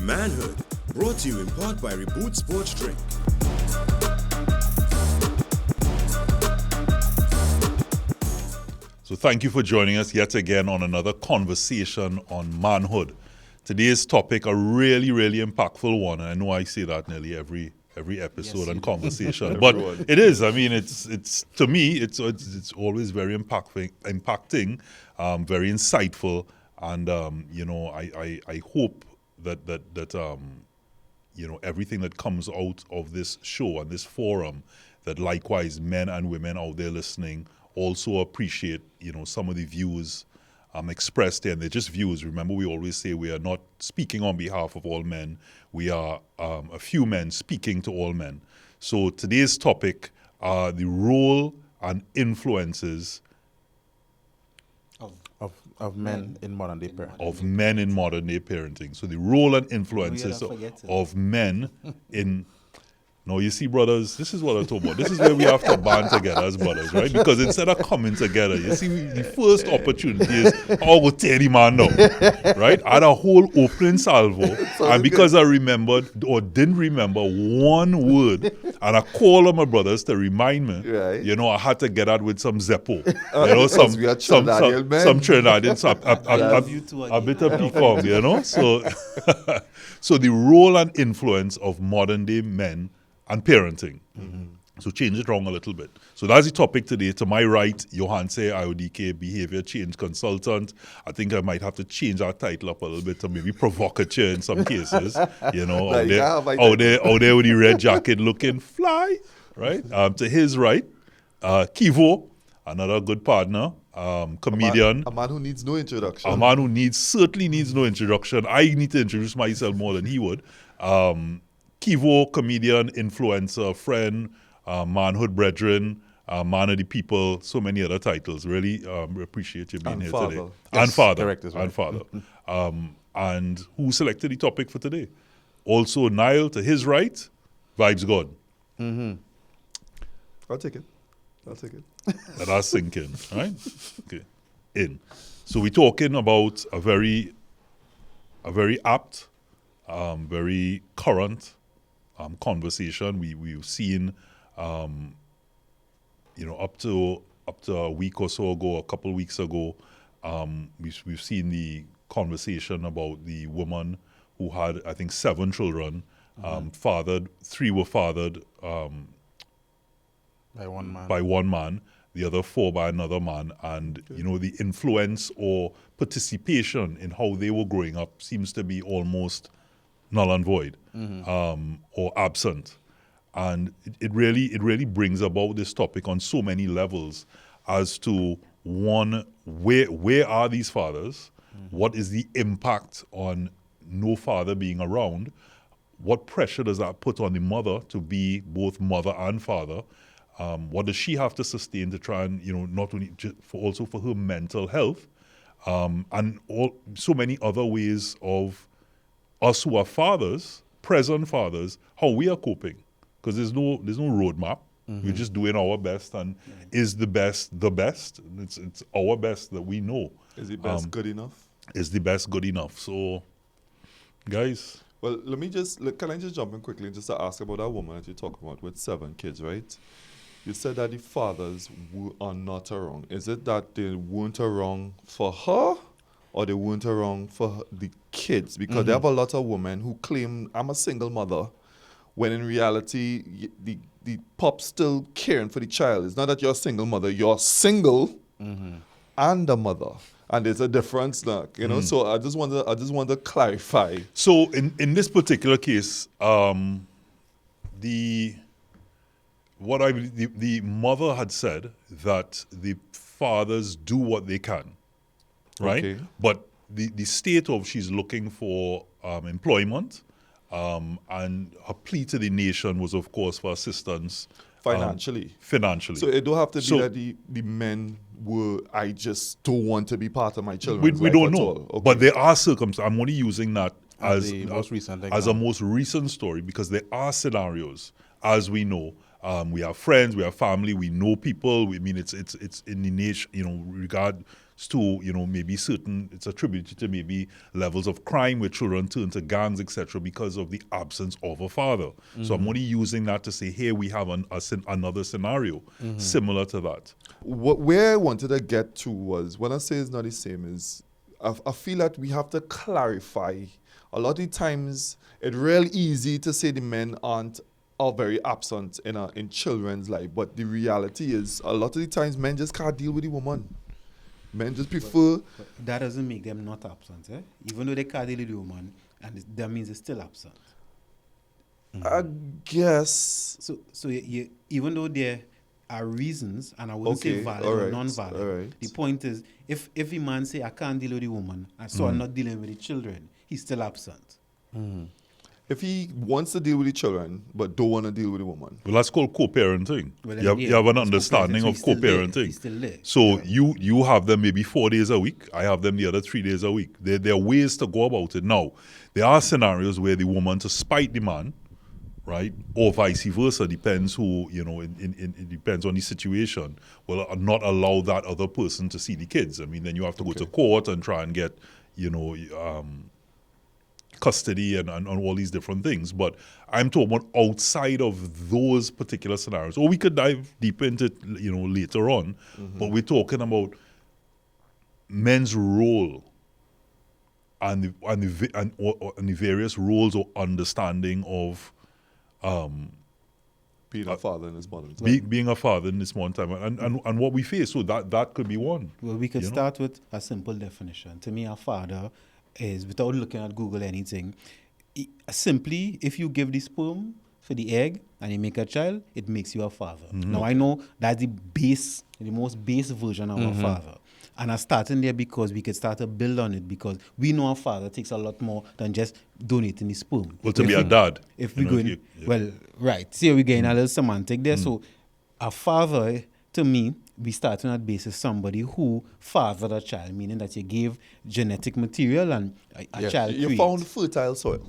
Manhood, brought to you in part by Reboot Sports Drink. So thank you for joining us yet again on another conversation on manhood. Today's topic, a really, really impactful one. And I know I say that nearly every episode and conversation, but it is. I mean, it's to me, it's always very impacting, very insightful, and I hope that everything that comes out of this show and this forum, that likewise men and women out there listening also appreciate, some of the views expressed here. And they're just views. Remember, we always say we are not speaking on behalf of all men. We are a few men speaking to all men. So today's topic are the role and influences of men in modern day parenting. Of men in modern day parenting. So the role and influences of men in... No, you see, brothers, this is what I talk about. This is where we have to band together as brothers, right? Because instead of coming together, you see, the first opportunity is, I will tear the man down, right? I had a whole opening salvo, and because I remembered or didn't remember one word, and I called on my brothers to remind me, right. I had to get out with some Zeppo, some Trinidadian, a bit of Pecom, So the role and influence of modern day men and parenting. Mm-hmm. So change it wrong a little bit. So that's the topic today. To my right, Johanse IODK, Behavior Change Consultant. I think I might have to change our title up a little bit to maybe provocateur in some cases. Out there with the red jacket looking fly, right? To his right, Kivo, another good partner, comedian. A man who needs no introduction. A man who certainly needs no introduction. I need to introduce myself more than he would. Kivo, comedian, influencer, friend, manhood brethren, man of the people, so many other titles. Really appreciate you being here today. Yes, and father. Correct as well. And father. And who selected the topic for today? Also, Niall, to his right, Vibes God. Mm-hmm. I'll take it. That's sinking, right? Okay. In. So we're talking about a very apt, very current conversation. We've seen, up to a week or so ago, a couple of weeks ago, we've seen the conversation about the woman who had, I think, 7 children, fathered. 3 were fathered by one man, the other 4 by another man, and the influence or participation in how they were growing up seems to be almost null and void, or absent. And it really brings about this topic on so many levels as to, one, where are these fathers? What is the impact on no father being around? What pressure does that put on the mother to be both mother and father? What does she have to sustain to try and, not only also for her mental health, and so many other ways of us who are fathers, present fathers, how we are coping, because there's no roadmap. We're just doing our best, and is the best the best? It's our best that we know. Is the best good enough? Is the best good enough? So, guys. Well, can I just jump in quickly just to ask about that woman that you're talking about with 7 kids, right? You said that the fathers are not around. Is it that they weren't around for her, or they weren't around for the kids? Because there are a lot of women who claim, I'm a single mother, when in reality, the pop still caring for the child. It's not that you're a single mother, you're single and a mother. And there's a difference now, So I just want to clarify. So in this particular case, the mother had said that the fathers do what they can. Right, okay. But the state of she's looking for employment, and her plea to the nation was, of course, for assistance financially. So it don't have to be that the men were, I just don't want to be part of my children's we life don't at know, all. Okay. but there are circumstances. I'm only using that as the most recent as a most recent story, because there are scenarios, as we know. We have friends, we have family, we know people. I mean, it's in the nature, regard to, maybe it's attributed to maybe levels of crime where children turn to gangs, etc., because of the absence of a father. So I'm only using that to say, here we have another scenario similar to that. Where I wanted to get to was, when I say it's not the same, is I feel that we have to clarify. A lot of the times, it's real easy to say the men are very absent in children's life, but the reality is, a lot of the times, men just can't deal with the woman. Men just prefer. But that doesn't make them not absent, eh? Even though they can't deal with the woman, and that means they're still absent. I guess. So even though there are reasons, and I wouldn't say valid or non-valid, right. the point is, if a man say, I can't deal with the woman, and so I'm not dealing with the children, he's still absent. If he wants to deal with the children, but don't want to deal with the woman. Well, that's called co-parenting. Well, You have an understanding of co-parenting. He's still there. So you have them maybe 4 days a week. I have them the other 3 days a week. There are ways to go about it. Now, there are scenarios where the woman, to spite the man, right, or vice versa, depends who, it depends on the situation, will not allow that other person to see the kids. I mean, then you have to go to court and try and get, custody and all these different things. But I'm talking about outside of those particular scenarios. Or we could dive deep into it, later on. But we're talking about men's role and the various roles or understanding of Being a father in this modern time. being a father in this modern time and what we face. So that could be one. Well, we could start with a simple definition. To me, a father is, without looking at Google anything, simply, if you give the sperm for the egg and you make a child, it makes you a father. Now, I know that's the most base version of a father. And I'm starting there because we could start to build on it, because we know a father takes a lot more than just donating the sperm. Well, to be a dad. If we go in, well, right. See, we're getting a little semantic there. So, a father, to me, we start on that basis somebody who fathered a child, meaning that you gave genetic material and a child You creates. found fertile soil.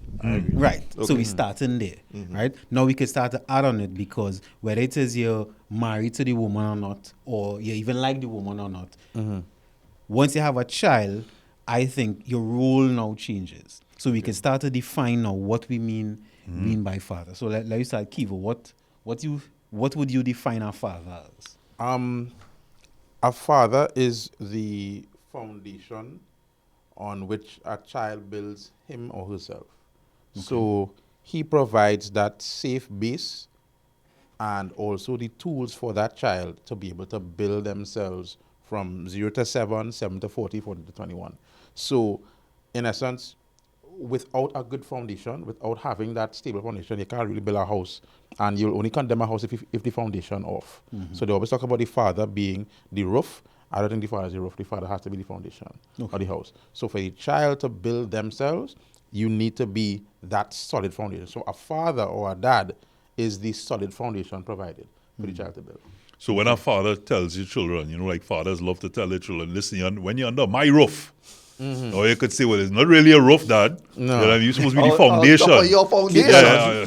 Right. So we starting there. Right. Now we can start to add on it, because whether it is you're married to the woman or not, or you even like the woman or not, once you have a child, I think your role now changes. So we can start to define now what we mean by father. So let me start, Kiva. What would you define a father as? A father is the foundation on which a child builds him or herself. So he provides that safe base and also the tools for that child to be able to build themselves from 0 to 7, 7 to 40, 40 to 21. So in essence, without a good foundation, without having that stable foundation, you can't really build a house. And you'll only condemn a house if the foundation off. So they always talk about the father being the roof. I don't think the father is the roof. The father has to be the foundation of the house. So for the child to build themselves, you need to be that solid foundation. So a father or a dad is the solid foundation provided for the child to build. So when a father tells his children, like fathers love to tell their children, listen, when you're under my roof, or you could say, well, it's not really a roof, Dad. No. You're supposed to be the foundation. Your foundation. Yeah.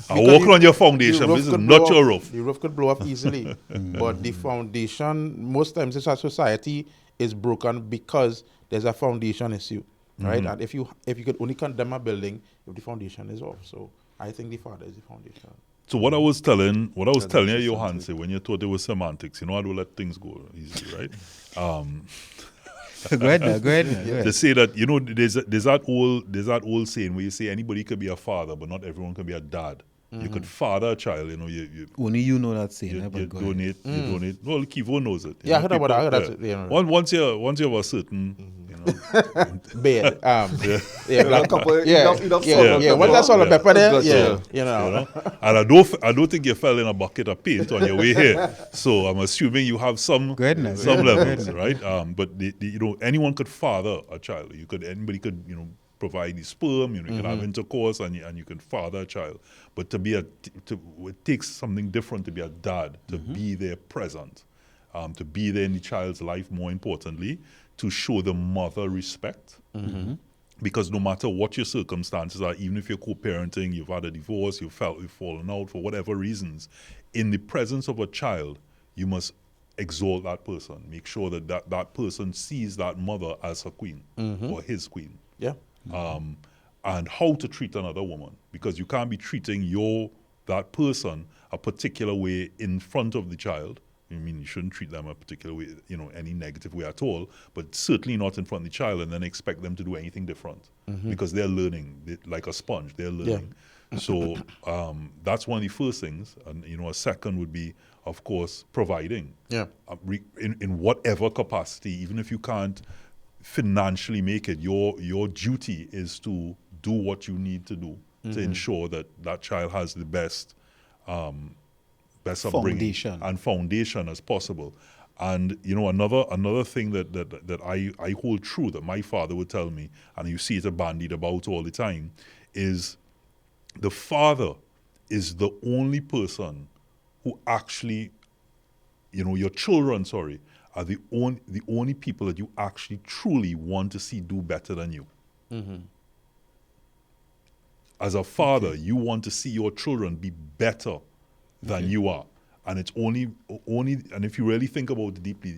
I'm walking on your foundation, but this is not your roof. The roof could blow up easily. But the foundation, most times in our society, is broken because there's a foundation issue, right? And if you could only condemn a building if the foundation is off. So I think the father is the foundation. So what I was telling you, Johan, say, when you thought there was semantics, I do let things go easily, right? Go ahead. To say that, there's that old saying where you say anybody could be a father, but not everyone can be a dad. You could father a child, you Only you know that saying. you donate. Well, Kivo knows it. Yeah, I heard about that. I heard that. Yeah. Once you have a certain, Bed. Once that's all the pepper there, And I don't think you fell in a bucket of paint on your way here. So I'm assuming you have some levels, right? But anyone could father a child. Anybody could provide the sperm. You can have intercourse, and you can father a child. But it takes something different to be a dad, to be there present, to be there in the child's life. More importantly, to show the mother respect. Because no matter what your circumstances are, even if you're co-parenting, you've had a divorce, you've fallen out for whatever reasons, in the presence of a child, you must exalt that person. Make sure that that person sees that mother as her queen or his queen. Yeah. And how to treat another woman, because you can't be treating that person a particular way in front of the child. I mean, you shouldn't treat them a particular way, any negative way at all, but certainly not in front of the child, and then expect them to do anything different because they're learning like a sponge. They're learning. Yeah. So that's one of the first things, and a second would be, of course, providing. Yeah. In whatever capacity, even if you can't financially make it, your duty is to do what you need to do to ensure that that child has the best upbringing and foundation as possible. And another thing that I hold true that my father would tell me, and you see it bandied about all the time, is the father is the only person who actually, your children, are the only people that you actually truly want to see do better than you. As a father, you want to see your children be better than you are. And it's only, and if you really think about it deeply,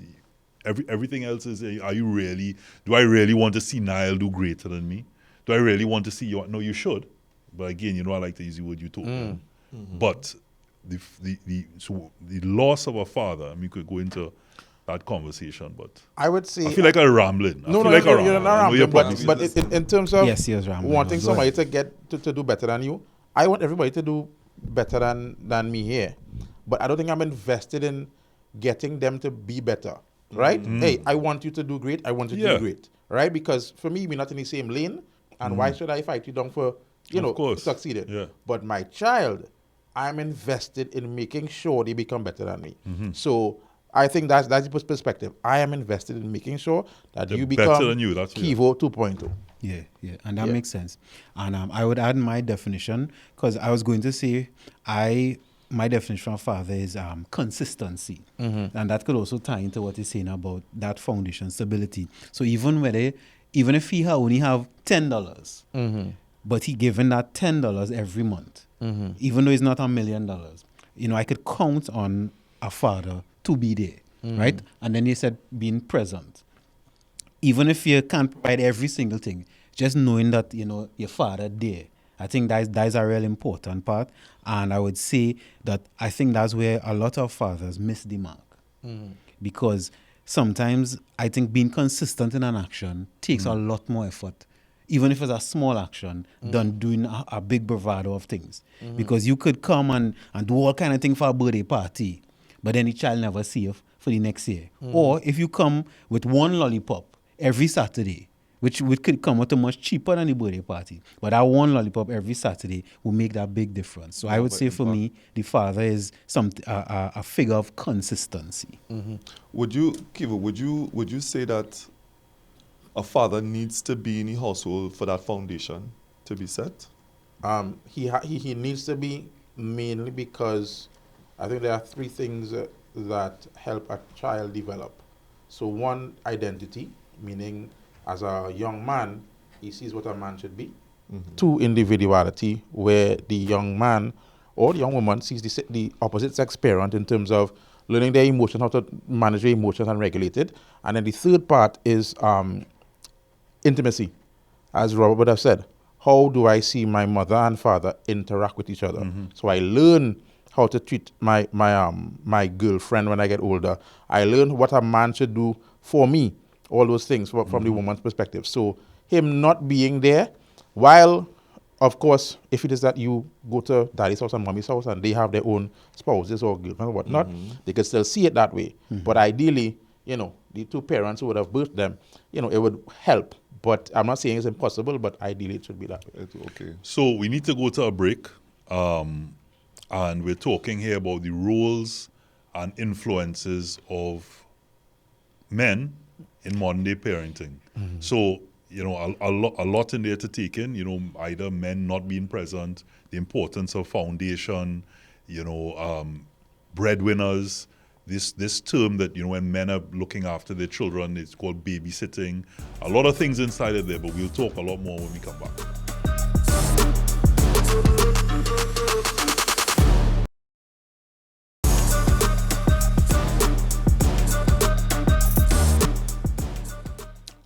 everything else is, do I really want to see Niall do greater than me? Do I really want to see you? No, you should. But again, I like to use the word utopia. But so the loss of a father, we could go into that conversation, but I would say I feel like I'm rambling. You're not rambling. But in terms of wanting somebody to get to do better than you, I want everybody to do better than me here. But I don't think I'm invested in getting them to be better, right? Hey, I want you to do great. I want you to do great, right? Because for me, we're not in the same lane, and why should I fight you down for succeeding? Yeah. But my child, I'm invested in making sure they become better than me. So I think that's the perspective. I am invested in making sure that you become better than you. That's Kivo 2.0. Yeah, and that makes sense. And I would add my definition, because I was going to say my definition of father is consistency, and that could also tie into what you're saying about that foundation stability. So even if he only have $10, but he given that $10 every month, even though it's not $1 million, I could count on a father to be there, right? And then you said being present. Even if you can't provide every single thing, just knowing that your father there, I think that is a real important part. And I would say that I think that's where a lot of fathers miss the mark, because sometimes I think being consistent in an action takes a lot more effort, even if it's a small action, than doing a big bravado of things. Because you could come and do all kind of things for a birthday party, but then the child never see you for the next year. Or if you come with one lollipop every Saturday, which could come out much cheaper than the birthday party, but that one lollipop every Saturday will make that big difference. So I would say for me, the father is a figure of consistency. Would you say that a father needs to be in the household for that foundation to be set? He needs to be, mainly because I think there are three things that help a child develop. So one, identity, meaning as a young man, he sees what a man should be. Two, individuality, where the young man or the young woman sees the opposite sex parent in terms of learning their emotions, how to manage their emotions and regulate it. And then the third part is intimacy. As Robert would have said, how do I see my mother and father interact with each other? So I learn how to treat my girlfriend when I get older. I learn what a man should do for me. All those things from the woman's perspective. So him not being there, while, of course, if it is that you go to daddy's house and mommy's house and they have their own spouses or girlfriends or whatnot, they could still see it that way. But ideally, the two parents who would have birthed them, it would help. But I'm not saying it's impossible, but ideally it should be that way. Okay. So we need to go to a break. And we're talking here about the roles and influences of men in modern day parenting. So, a lot in there to take in, either men not being present, the importance of foundation, breadwinners, this term that, when men are looking after their children, it's called babysitting. A lot of things inside of there, but we'll talk a lot more when we come back.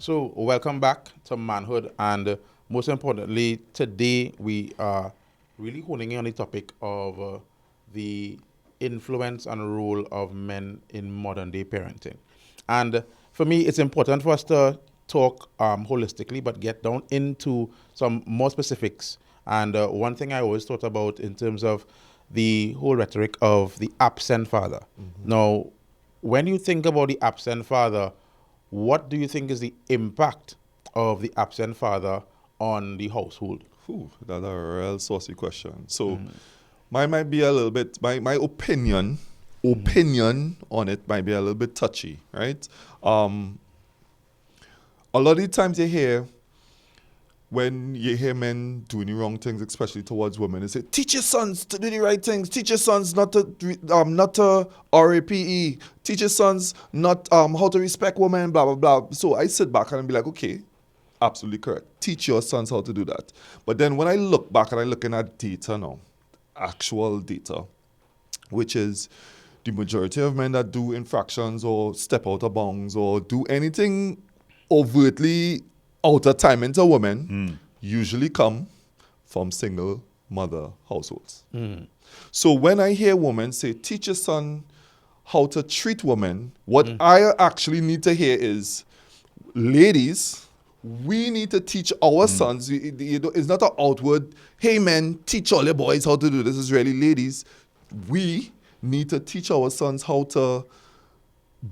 So, welcome back to Manhood, and most importantly, today we are really honing in on the topic of the influence and role of men in modern day parenting. And for me, it's important for us to talk holistically, but get down into some more specifics. And one thing I always thought about in terms of the whole rhetoric of the absent father. Now, when you think about the absent father, what do you think is the impact of the absent father on the household? Ooh, that's a real saucy question. So mine might be a little bit, my opinion on it might be a little bit touchy, right? A lot of the times when you hear men doing the wrong things, especially towards women, they say, teach your sons to do the right things. Teach your sons not to RAPE. Teach your sons not how to respect women, blah, blah, blah. So I sit back and be like, okay, absolutely correct. Teach your sons how to do that. But then when I look back and I'm looking at data now, actual data, which is the majority of men that do infractions or step out of bounds or do anything overtly out of time into women usually come from single mother households. So when I hear women say, teach your son how to treat women, what I actually need to hear is, ladies, we need to teach our sons. It's not an outward, hey men, teach all your boys how to do this. It's really, ladies, we need to teach our sons how to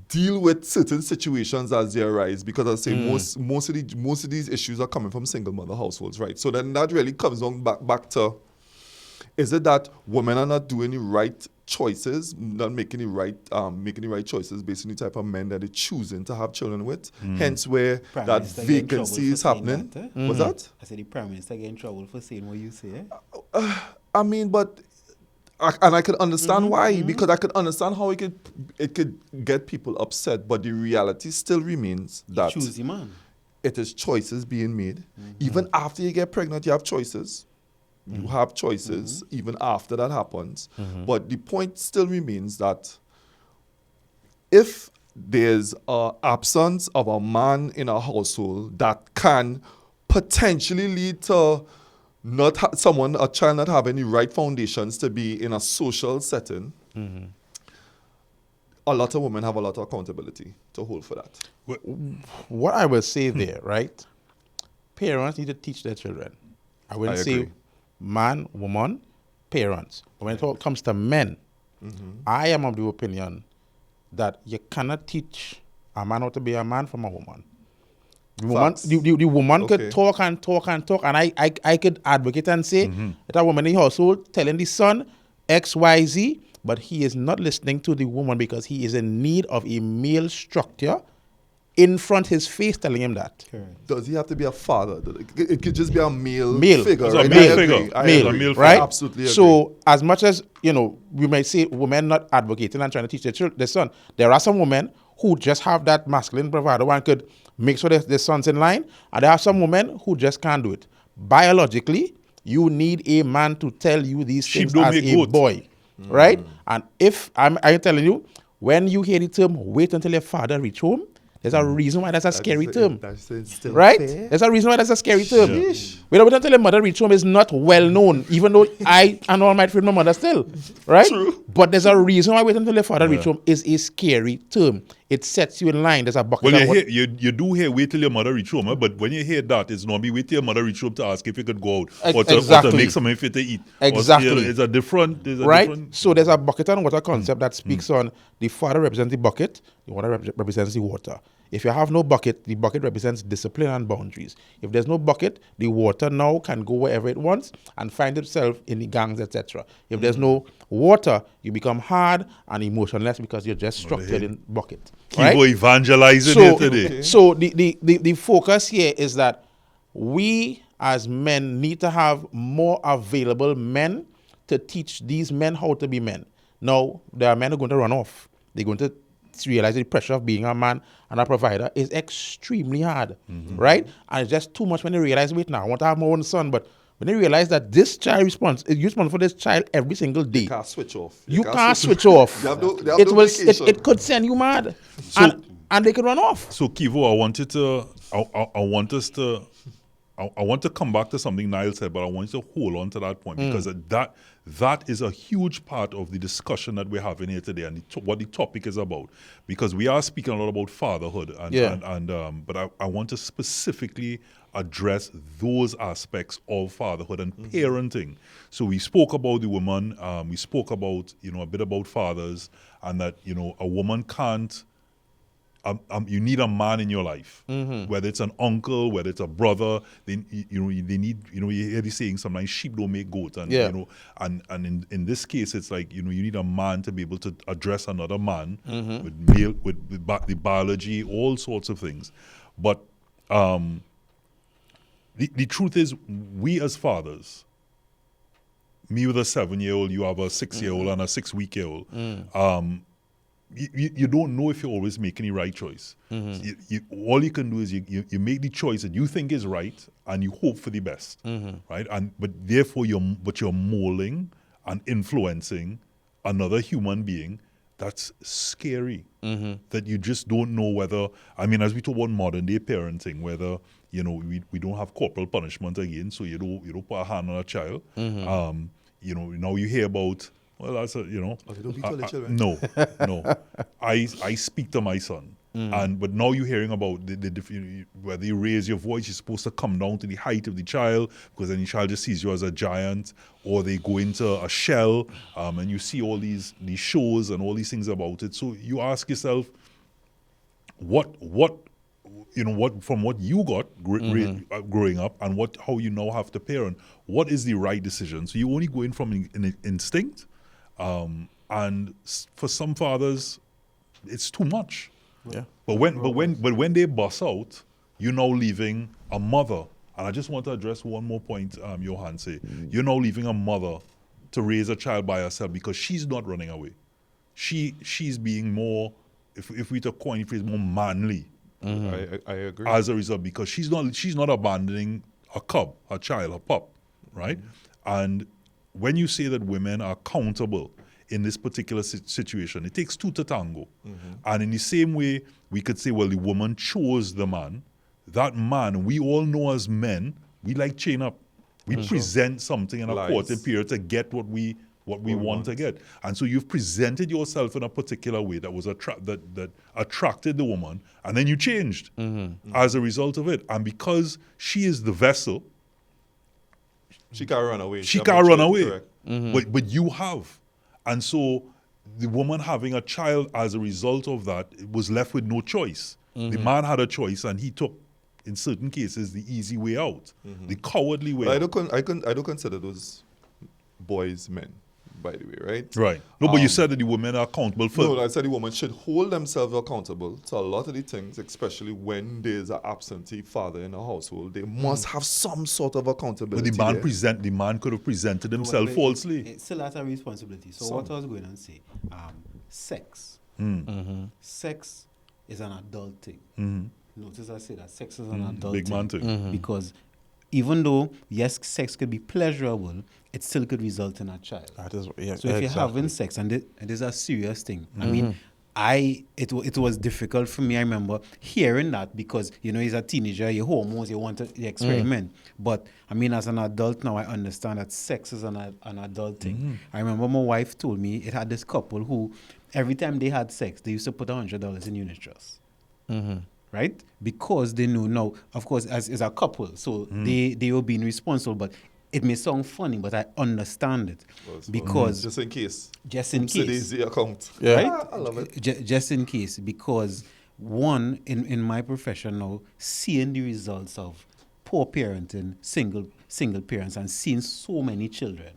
deal with certain situations as they arise, because I say most of these issues are coming from single mother households, right? So then that really comes on back to, is it that women are not doing the right choices, not making the right choices based on the type of men that they're choosing to have children with? Hence where Prime that Minister get in vacancy trouble is for saying happening. that, What's that? I said the Prime Minister get in trouble for saying what you say. Eh? I mean, but I could understand why, because I could understand how it could get people upset, but the reality still remains that Choose the man. it is choices being made. Even after you get pregnant, you have choices. You have choices even after that happens. But the point still remains that if there's an absence of a man in a household that can potentially lead to a child not having the right foundations to be in a social setting, a lot of women have a lot of accountability to hold for that. What I will say there, right? Parents need to teach their children. I wouldn't I say agree. man, woman, parents. But when it comes to men, I am of the opinion that you cannot teach a man how to be a man from a woman. The woman Okay. could talk and talk and talk, and I could advocate and say that a woman in the household telling the son X, Y, Z, but he is not listening to the woman because he is in need of a male structure in front his face telling him that. Correct. Does he have to be a father? It could just be a male figure, It's a right? male I figure. agree. I Male. agree. A male Right? figure. Absolutely agree. So as much as, we might say women not advocating and trying to teach their son, there are some women who just have that masculine bravado and could make sure their son's in line, and there are some women who just can't do it. Biologically, you need a man to tell you these Sheep things don't as make a goat. boy, right? And if I'm telling you, when you hear the term "wait until your father reach home," there's a reason why that's a scary term. That's still Right? fair. There's a reason why that's a scary term. Yeah. Wait until your mother reach home is not well known, even though I and all might feed my mother still. Right? True. But there's a reason why wait until your father reach home is a scary term. It sets you in line. There's a bucket Well, of what- you do hear wait till your mother reach home, but when you hear that, it's normally wait till your mother reach home to ask if you could go out or to Exactly. make something fit to eat. Exactly. Or, it's a different. right? So there's a bucket and water concept that speaks on the father represents the bucket, the water represents the water. If you have no bucket, the bucket represents discipline and boundaries. If there's no bucket, the water now can go wherever it wants and find itself in the gangs, etc. If there's no water, you become hard and emotionless because you're just structured in bucket. Kivo evangelizing So, here today. so the focus here is that we as men need to have more available men to teach these men how to be men. Now, there are men who are going to run off. They're going to realize the pressure of being a man and a provider is extremely hard, right? And it's just too much when they realize, wait now, I want to have my own son, but when they realize that this child you're responsible for this child every single day. You can't switch off. You can't switch off. They have no vacation. It could send you mad. And they could run off. So, Kivo, I wanted to I want us to. I want to come back to something Niall said, but I want you to hold on to that point because that is a huge part of the discussion that we're having here today and what the topic is about. Because we are speaking a lot about fatherhood, but I want to specifically address those aspects of fatherhood and parenting. So we spoke about the woman, we spoke about a bit about fathers, and that a woman can't. You need a man in your life, whether it's an uncle, whether it's a brother. They need. You hear the saying sometimes sheep don't make goats, and and in this case, it's like you need a man to be able to address another man with the biology, all sorts of things. But the truth is, we as fathers, me with a 7-year-old, you have a 6-year-old and a 6-week-old. You don't know if you're always making the right choice. All you can do is you make the choice that you think is right, and you hope for the best, right? But therefore you're molding and influencing another human being. That's scary. That you just don't know whether. I mean, as we talk about modern day parenting, whether we don't have corporal punishment again, so you don't put a hand on a child. Now you hear about. Well, that's they don't beat all the children. No. I speak to my son, but now you're hearing about whether you raise your voice, you're supposed to come down to the height of the child because then the child just sees you as a giant, or they go into a shell, and you see all these shows and all these things about it. So you ask yourself, what from what you got growing up and how you now have to parent, what is the right decision? So you only go in from an instinct. And for some fathers, it's too much. Yeah. But when they bust out, you're now leaving a mother. And I just want to address one more point, Johan say. You're now leaving a mother to raise a child by herself because she's not running away. She's being more, if we to coin the phrase, more manly. I agree. As a result, because she's not abandoning a cub, a child, a pup, right? And when you say that women are accountable in this particular situation, it takes two to tango. And in the same way, we could say, well, the woman chose the man. That man, we all know as men, we like chain up. We present something in a quarter period to get what we want to get. And so you've presented yourself in a particular way that was that attracted the woman, and then you changed as a result of it. And because she is the vessel, she can't run away. She can't run away. But you have. And so the woman having a child as a result of that was left with no choice. The man had a choice, and he took, in certain cases, the easy way out, the cowardly way out. I don't consider those boys men, by the way, right? Right. No, but you said that the women are accountable for... No, I said the woman should hold themselves accountable to a lot of the things, especially when there's an absentee father in a household. They must have some sort of accountability. But the man could have presented himself falsely. It still has a responsibility. So what I was going to say, sex. Sex is an adult thing. Notice I say that sex is an adult big thing. Man thing. Because even though, yes, sex could be pleasurable, it still could result in a child. That is, yeah, So if you're having sex, and it is a serious thing. I mean, it was difficult for me. I remember hearing that because, he's a teenager, your hormones, you want to experiment. But, I mean, as an adult now, I understand that sex is an adult thing. I remember my wife told me it had this couple who, every time they had sex, they used to put $100 in unit trust. Right? Because they know now, of course, as a couple, so they were being responsible, but it may sound funny, but I understand it. Because just in case. Just in case. Easy account. Yeah. Right? I love it. Just in case, because one, in my profession now, seeing the results of poor parenting, single parents, and seeing so many children,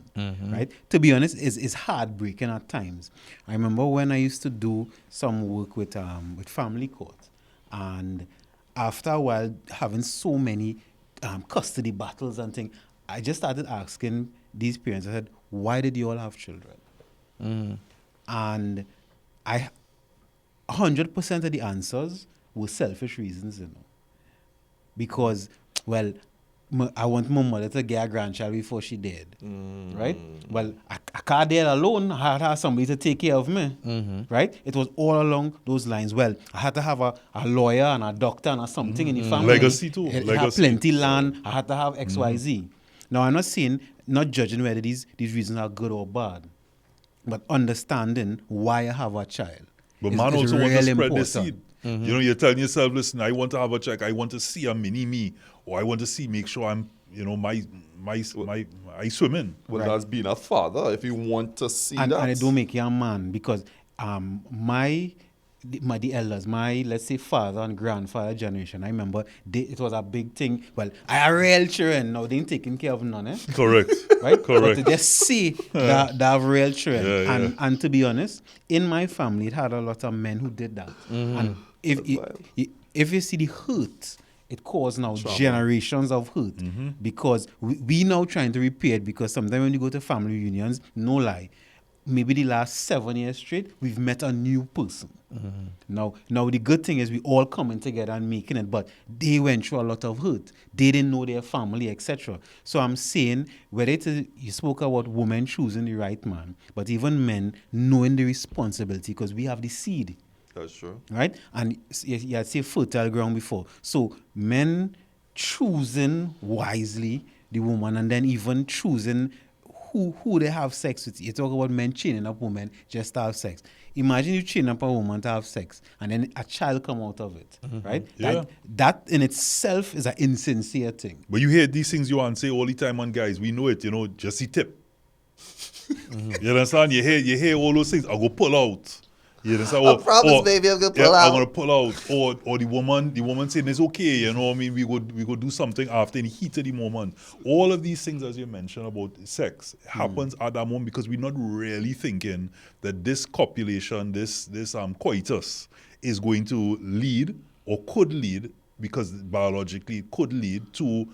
right? To be honest, is heartbreaking at times. I remember when I used to do some work with family court, and after a while, having so many custody battles and things, I just started asking these parents, I said, why did you all have children? And 100% of the answers were selfish reasons, Because, well, I want my mother to get a grandchild before she dead, right? Well, I can't dead alone. I had to have somebody to take care of me, right? It was all along those lines. Well, I had to have a lawyer and a doctor and something in the family. Legacy too. It had Legacy. plenty land. I had to have X, Y, Z. Now, I'm not judging whether these reasons are good or bad, but understanding why I have a child. But is- man is also want to real spread the important. seed. You know, you're telling yourself, listen, I want to have a child. I want to see a mini me, or I want to make sure I'm, you know, I swim in. Well, Right. that's being a father. If you want to see And that, it don't make you a man because the elders, my, let's say, father and grandfather generation, I remember it was a big thing. Well, I have real children now, they ain't taking care of none, eh? Correct. Right? But Correct. to just see that they have real children. Yeah, And to be honest, in my family, it had a lot of men who did that. And if you see the hurt, it caused now generations of hurt because we now trying to repair it because sometimes when you go to family reunions, no lie, maybe the last 7 years straight, we've met a new person. Now the good thing is we all coming together and making it, but they went through a lot of hurt. They didn't know their family, etc. So I'm saying, whether it is, you spoke about women choosing the right man, but even men knowing the responsibility because we have the seed. that's true. Right? And you had say fertile ground before. So men choosing wisely the woman and then even choosing who they have sex with. You talk about men chaining up women just to have sex. Imagine you chain up a woman to have sex and then a child come out of it. Right? Yeah. That in itself is an insincere thing. But you hear these things you want to say all the time on guys. We know it, you know, just the tip. You understand? You hear all those things. I go pull out. You understand? I promise, baby, I'm gonna pull out. I'm gonna pull out. Or the woman saying it's okay, you know what I mean? We go do something after in the heat of the moment. All of these things, as you mentioned about sex, happens at that moment because we're not really thinking that this copulation, this coitus is going to lead or could lead, because biologically it could lead to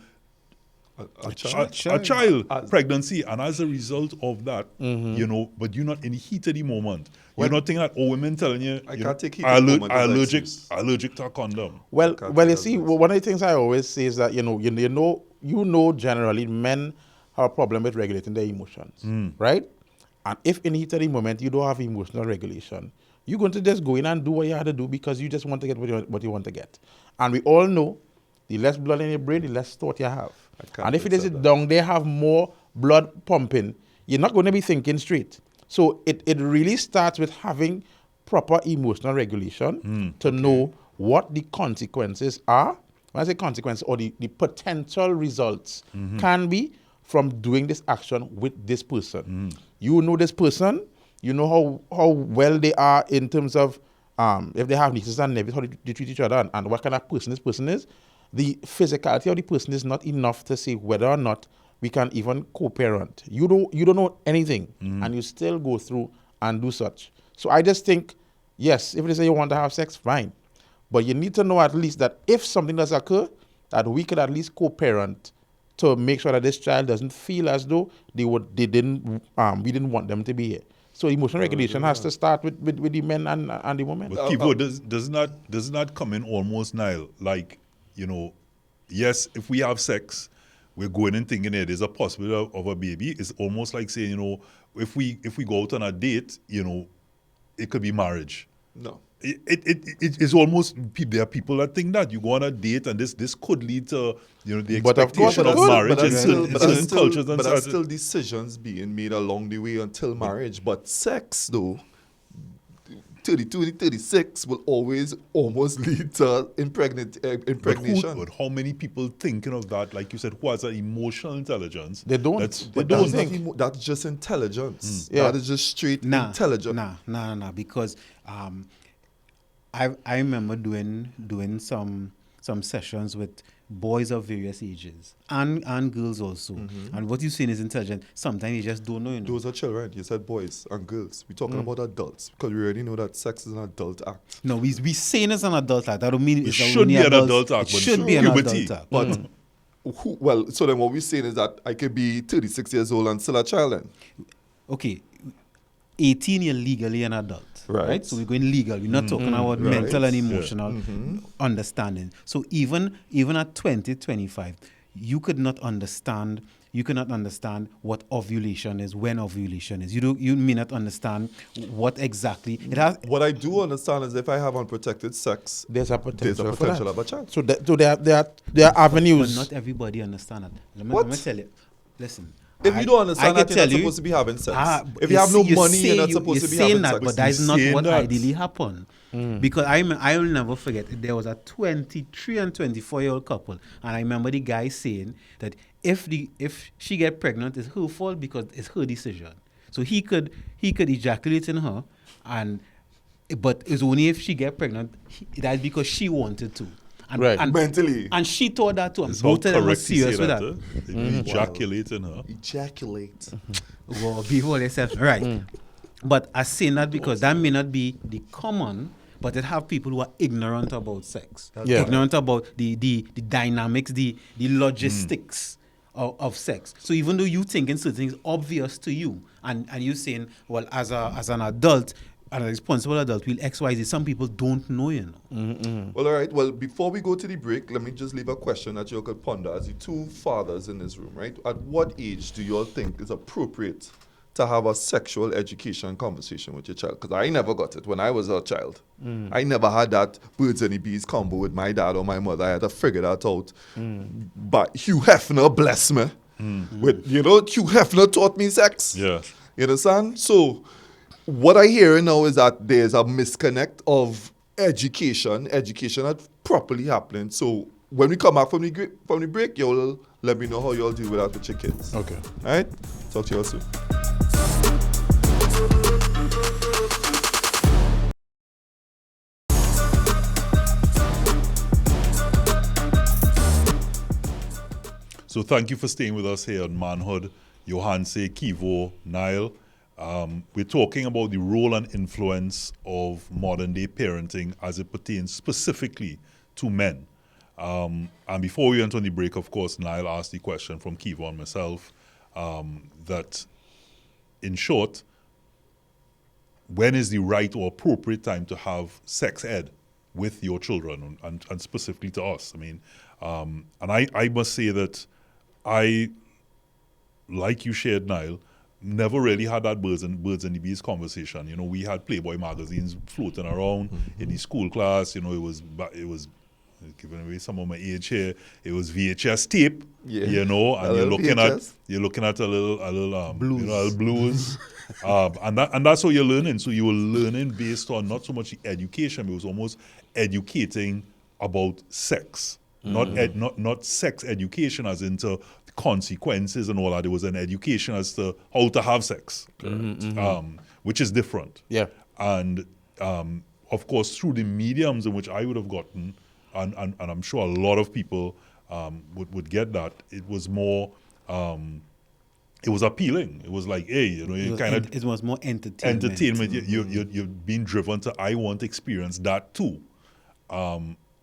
a child pregnancy, and as a result of that, you know, but you're not in the heat of the moment. You're not thinking that, women telling you, I you can't know, take heat of the moment as an excuse. allergic to a condom. Well, Can't you tell see, this. one of the things I always say is that you know generally men have a problem with regulating their emotions, right? And if in the heat of the moment you don't have emotional regulation, you're going to just go in and do what you had to do because you just want to get what you want to get. And we all know the less blood in your brain, the less thought you have. And if it is down, they have more blood pumping. You're not going to be thinking straight. So it really starts with having proper emotional regulation to know what the consequences are. When I say consequences, or the potential results can be from doing this action with this person. You know this person, you know how well they are in terms of if they have nieces and nephews, how they treat each other, and what kind of person this person is. The physicality of the person is not enough to say whether or not we can even co-parent. You don't know anything, and you still go through and do such. So I just think, yes, if they say you want to have sex, fine, but you need to know at least that if something does occur, that we could at least co-parent to make sure that this child doesn't feel as though we didn't want them to be here. So emotional regulation has to start with the men and the women. But Kivo, does not come in almost Nile, like, you know, yes, if we have sex, we're going and thinking there's a possibility of a baby. It's almost like saying, you know, if we go out on a date, you know, it could be marriage. No. It's almost, there are people that think that you go on a date and this could lead to, you know, the But of course expectation it of could. marriage But in that's certain still, cultures and but that's certain. still decisions being made along the way until marriage. But sex, though, 32 to 36 will always almost lead to impregnation. But how many people thinking of that, like you said, who has an emotional intelligence? They don't. They That's, don't. not that's just intelligence. Yeah. That is just straight intelligence. Nah, because I remember doing some sessions with boys of various ages and girls also. And what you're saying is intelligent. Sometimes you just don't know. You know? Those are children. You said boys and girls. We're talking about adults because we already know that sex is an adult act. No, we saying it's an adult act. That don't mean It should be an adult act, It but should be an puberty. adult act. But so then what we're saying is that I could be 36 years old and still a child then. Okay, 18 you're legally an adult, Right. So we're going legal. We're not talking about mental and Yeah. emotional understanding. So even at 20, 25, you could not understand what ovulation is, when ovulation is. You may not understand what exactly it has. What I do understand is if I have unprotected sex, There's a there's a potential for potential that. of a child. So there are avenues. But not everybody understand that. Let What? me tell you. Listen. If you don't understand I that, can you're not tell supposed to be having sex. If you have no money, you're not supposed to be having that, sex. but that is not saying what that. ideally happened. Because I will never forget, there was a 23 and 24-year-old couple, and I remember the guy saying that if she get pregnant, it's her fault because it's her decision. So he could ejaculate in her, but it's only if she get pregnant. That's because she wanted to. And, Right. and Mentally. and she thought that too. And That's how both of them were correct you say serious with that. If you ejaculate in her. Ejaculate. Well, behave yourself. Right. But I say that because that may not be the common, but it have people who are ignorant about sex. Yeah. Ignorant about the dynamics, the logistics of sex. So even though you thinking certain things obvious to you, and you saying, well, as an adult, and a responsible adult, will XYZ, some people don't know, you know. Well, all right. Well, before we go to the break, let me just leave a question that you could ponder as the two fathers in this room, right? At what age do you all think is appropriate to have a sexual education conversation with your child? Because I never got it when I was a child. I never had that birds and the bees combo with my dad or my mother. I had to figure that out. But Hugh Hefner, bless me, with, Hugh Hefner taught me sex. Yeah. You understand? So what I hear now is that there's a disconnect of education not properly happening. So when we come back from the break, you'll let me know how you'll deal with that with your kids. Okay. All right? Talk to you all soon. So thank you for staying with us here on Manhood. Johanse, Kivo, Nile. We're talking about the role and influence of modern day parenting as it pertains specifically to men. And before we went on the break, of course, Nile asked the question from Kivo and myself that, in short, when is the right or appropriate time to have sex ed with your children and specifically to us? I mean, and I must say that I, like you shared, Nile, never really had that birds and the bees conversation. You know, we had Playboy magazines floating around in the school class. You know, it was giving away some of my age here. It was VHS tape. Yeah. You know, and you're looking VHS. at a little Blues. You know, a little blues. and that's how you're learning. So you were learning based on not so much the education, but it was almost educating about sex. Not sex education as into consequences and all that. It was an education as to how to have sex, which is different. Yeah. And of course, through the mediums in which I would have gotten, and I'm sure a lot of people would get that, it was more, it was appealing. It was like, hey, you know, you kind of... It was more entertainment. You're being driven to, I want to experience that too.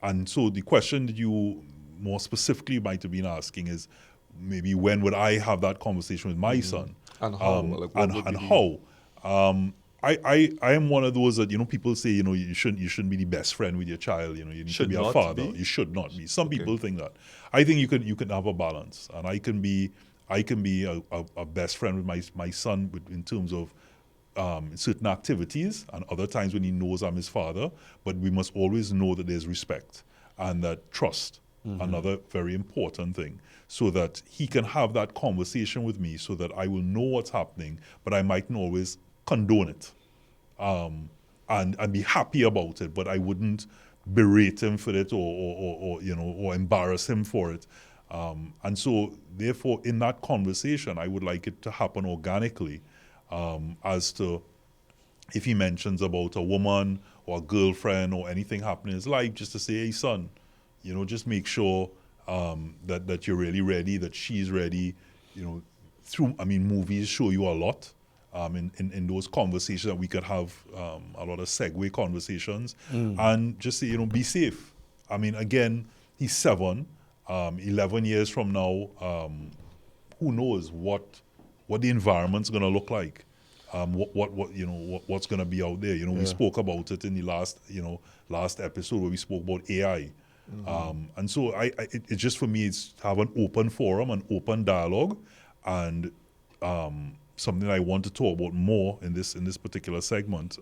And so the question that you more specifically might have been asking is, maybe when would I have that conversation with my son? And how? I am one of those that, you know, people say, you know, you shouldn't be the best friend with your child. You know, you need to be a father. You should not be. Some people think that. I think you can have a balance, and I can be a best friend with my son in terms of certain activities, and other times when he knows I'm his father. But we must always know that there's respect and that trust. Another very important thing, so that he can have that conversation with me, so that I will know what's happening, but I mightn't always condone it, and be happy about it, but I wouldn't berate him for it or you know, or embarrass him for it. And so therefore, in that conversation, I would like it to happen organically, as to if he mentions about a woman or a girlfriend or anything happening in his life, just to say, hey son, you know, just make sure that you're really ready, that she's ready. You know, movies show you a lot in those conversations that we could have, a lot of segue conversations, and just say, you know, be safe. I mean, again, he's 7, 11 years from now, who knows what the environment's gonna look like, what's gonna be out there. You know, we spoke about it in the last episode where we spoke about AI. And so it just for me, it's have an open forum, an open dialogue, and something I want to talk about more in this particular segment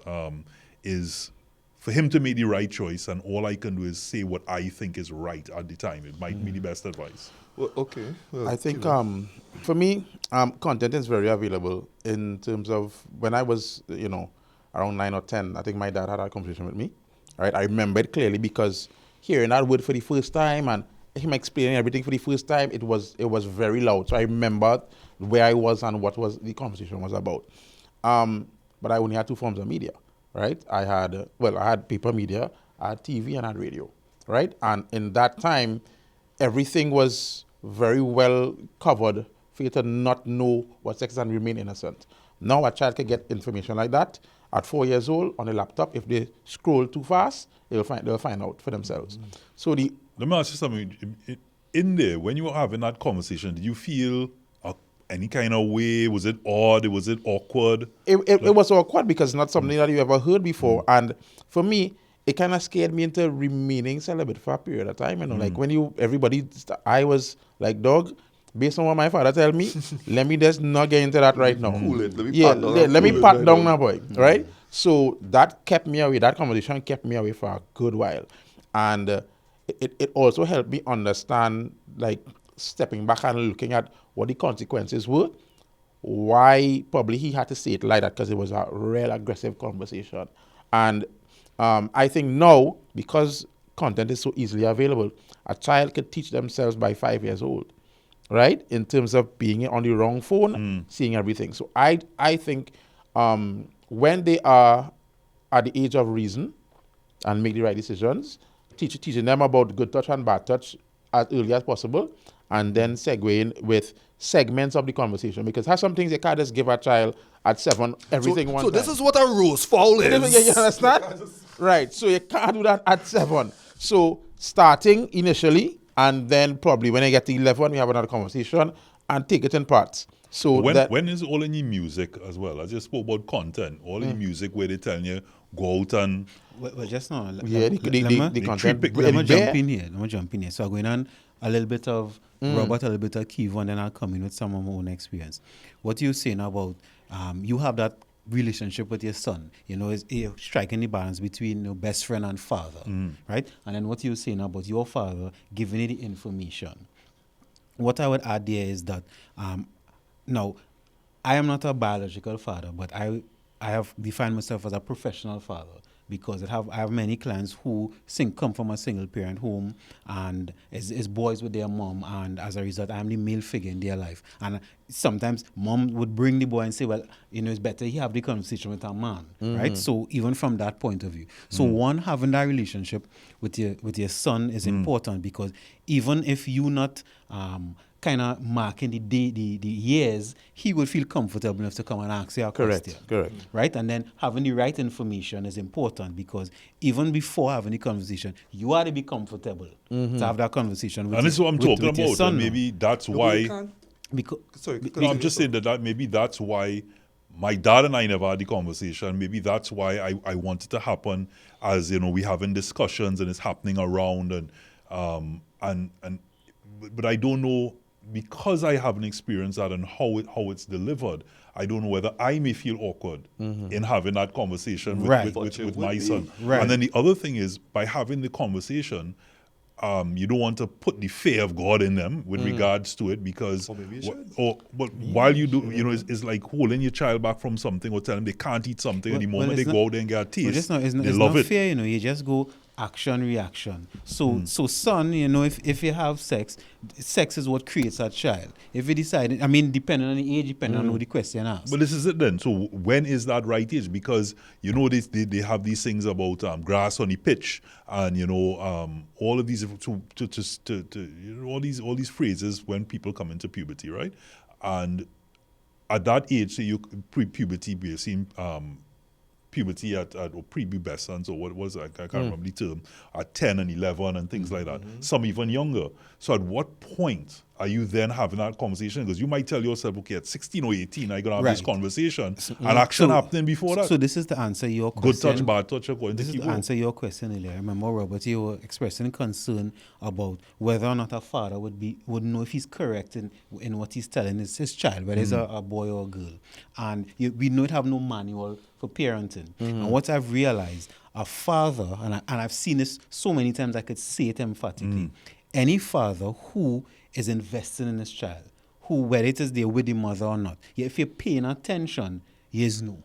is for him to make the right choice, and all I can do is say what I think is right at the time. It might be the best advice. Well, okay. Well, I think for me, content is very available in terms of when I was, around 9 or 10, I think my dad had a conversation with me. Right, I remember it clearly because hearing that word for the first time and him explaining everything for the first time, it was very loud. So I remember where I was and what was the conversation was about. But I only had two forms of media, right? I had paper media, I had TV, and I had radio, right? And in that time, everything was very well covered for you to not know what sex and remain innocent. Now a child can get information like that at 4 years old on a laptop. If they scroll too fast, they'll find out for themselves. So let me ask you something. In there, when you were having that conversation, did you feel any kind of way? Was it odd? Was it awkward? It was awkward because it's not something that you ever heard before. And for me, it kind of scared me into remaining celibate for a period of time. Like when I was like, dog, based on what my father tell me, let me just not get into that right now. Cool it. Let me pat down now, boy. Right? So that kept me away. That conversation kept me away for a good while. And it also helped me understand, like, stepping back and looking at what the consequences were, why probably he had to say it like that, because it was a real aggressive conversation. And I think now, because content is so easily available, a child could teach themselves by 5 years old, right? In terms of being on the wrong phone, seeing everything. So I think when they are at the age of reason and make the right decisions, teaching them about good touch and bad touch as early as possible, and then segueing with segments of the conversation, because there's some things you can't just give a child at 7 everything one time. So this is what a rose foul is. You understand? Right. So you can't do that at 7. So starting initially, and then probably when I get to 11, we have another conversation and take it in parts. So when is all in your music as well? I just spoke about content. All in music where they tell you go out and well just now. The content. Let me jump in here. So I'm going on a little bit of Robert, a little bit of Kiva, and then I'll come in with some of my own experience. What you're saying about you have that relationship with your son, is striking the balance between best friend and father, right? And then what you're saying about your father giving you the information. What I would add there is that now I am not a biological father, but I have defined myself as a professional father, because I have many clients who come from a single parent home and is boys with their mom, and as a result I am the male figure in their life. And sometimes mom would bring the boy and say, well, it's better he have the conversation with a man, right? So even from that point of view, so having that relationship with your son is important, because even if you not kind of marking the years, he will feel comfortable enough to come and ask you a question. Correct. Right? And then having the right information is important, because even before having the conversation, you ought to be comfortable to have that conversation with and this is what I'm talking about. Son, and maybe that's why. I'm just saying that maybe that's why my dad and I never had the conversation. Maybe that's why I wanted to happen, as we having discussions and it's happening around but I don't know, because I haven't experienced that and how it's delivered. I don't know whether I may feel awkward in having that conversation with my son. Right. And then the other thing is, by having the conversation, you don't want to put the fear of God in them with regards to it, because while you do, it's like holding your child back from something or telling them they can't eat something, and the moment they go out there and get a taste, they love it. Fear, you just go action, reaction. So son, if you have sex is what creates a child. If you decide, depending on the age, depending on who the question asks. But this is it then. So when is that right age? Because they have these things about grass on the pitch, and all of these all these phrases when people come into puberty, right? And at that age, so you pre-puberty, basically, puberty at or prepubescence, or what was it? I can't remember the term, at 10 and 11 and things like that. Some even younger. So at what point are you then having that conversation? Because you might tell yourself, okay, at 16 or 18, I'm going to have this Right. conversation. And action happening before that. So this is to answer your Good question. touch, bad touch, according This to is to Kibo. answer your question earlier. Remember, Robert, you were expressing concern about whether or not a father would know if he's correct in what he's telling his child, whether it's a boy or a girl. And we don't have no manual for parenting. And what I've realized, a father, and I've seen this so many times, I could say it emphatically, any father who is investing in his child, who, whether it is there with the mother or not, if you're paying attention, he is no.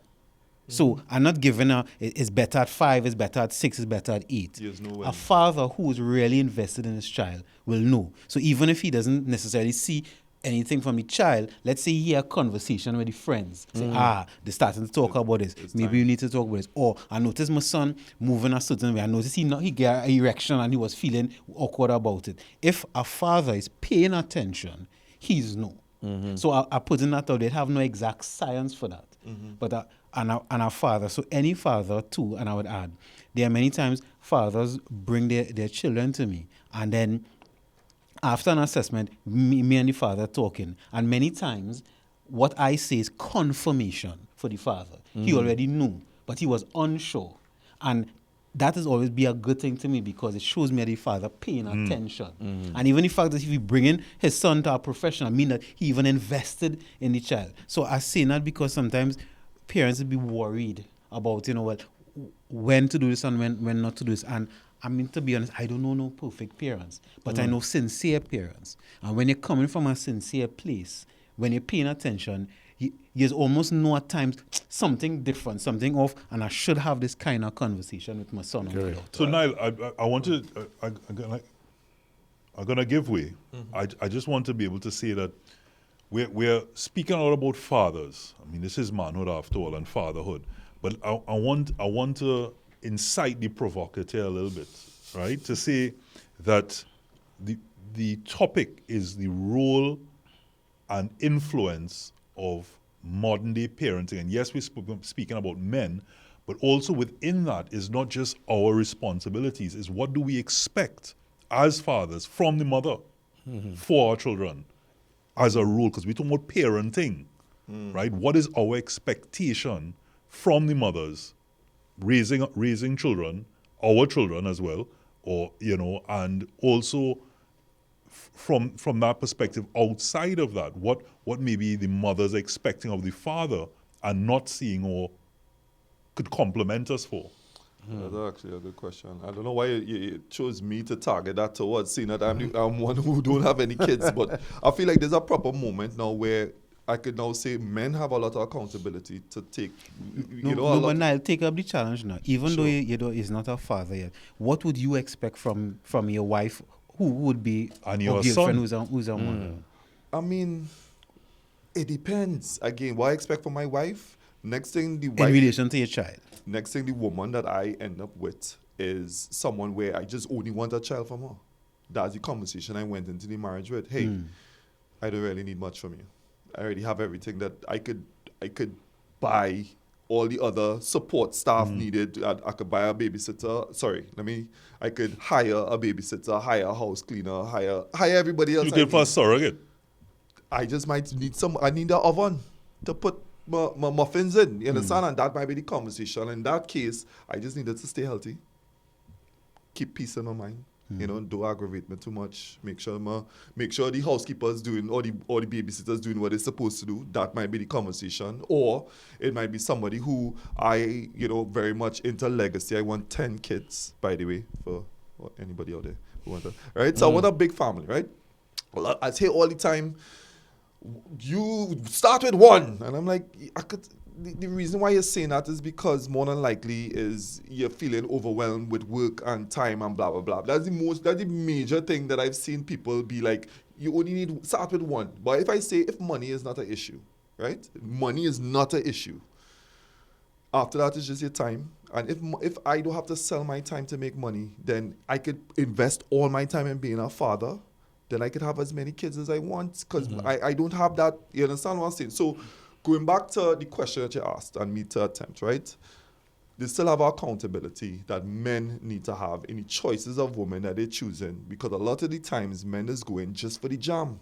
So I'm not giving it's better at 5, it's better at 6, it's better at 8. Yes, no way. A father who is really invested in his child will know. So even if he doesn't necessarily see anything from the child, let's say he had a conversation with the friends. Say, they're starting to talk about this. Maybe time. you need to talk about this. Or I noticed my son moving a certain way. I noticed he got an erection and he was feeling awkward about it. If a father is paying attention, he's no. So I put in that out. They have no exact science for that. But and a father, so any father too, and I would add, there are many times fathers bring their children to me, and then after an assessment, me and the father talking, and many times what I say is confirmation for the father. He already knew, but he was unsure. And that has always be a good thing to me because it shows me the father paying attention. And even the fact that if he bringing his son to a profession, I mean that he even invested in the child. So I say that because sometimes parents will be worried about, when to do this and when not to do this. And I mean, to be honest, I don't know no perfect parents, but I know sincere parents. And when you're coming from a sincere place, when you're paying attention, you almost know at times something different, something off, and I should have this kind of conversation with my son or my daughter. So, Niall, I want to, I'm going to give way. I just want to be able to say that we're speaking a lot about fathers. I mean, this is manhood after all and fatherhood. But I want to incite the provocateur a little bit, right? To say that the topic is the role and influence of modern day parenting. And yes, we're speaking about men, but also within that is not just our responsibilities, is what do we expect as fathers from the mother for our children as a rule, because we're talking about parenting, right? What is our expectation from the mothers raising children, our children as well, or, and also from that perspective, outside of that, what maybe the mother's expecting of the father and not seeing or could compliment us for? That's actually a good question. I don't know why you chose me to target that towards, seeing that I'm one who don't have any kids, but I feel like there's a proper moment now where I could now say men have a lot of accountability to take, But I'll take up the challenge now. Even though he's not a father yet, what would you expect from your wife, who would be And a your girlfriend son. who's a mother? I mean, it depends. Again, what I expect from my wife, next thing the In wife, relation to your child. next thing the woman that I end up with is someone where I just only want a child from her. That's the conversation I went into the marriage with. Hey, I don't really need much from you. I already have everything that I could buy all the other support staff needed. I could buy a babysitter. I could hire a babysitter, hire a house cleaner, hire everybody else. You get for a surrogate. I just might need I need an oven to put my muffins in. You understand? And that might be the conversation. In that case, I just needed to stay healthy. Keep peace in my mind. Don't aggravate me too much. Make sure the housekeeper's doing or the babysitter's doing what they're supposed to do. That might be the conversation. Or it might be somebody who I, very much into legacy. I want 10 kids, by the way, for anybody out there who wants that. Right? So I want a big family, right? Well, I say all the time, you start with one. And I'm like, the reason why you're saying that is because more than likely is you're feeling overwhelmed with work and time and blah, blah, blah. That's the major thing that I've seen people be like, you only need start with one. But if money is not an issue, right? Money is not an issue. After that, it's just your time. And if I don't have to sell my time to make money, then I could invest all my time in being a father. Then I could have as many kids as I want because I don't have that. You understand what I'm saying? So going back to the question that you asked and me to attempt, right? They still have accountability that men need to have in the choices of women that they're choosing, because a lot of the times men is going just for the jam.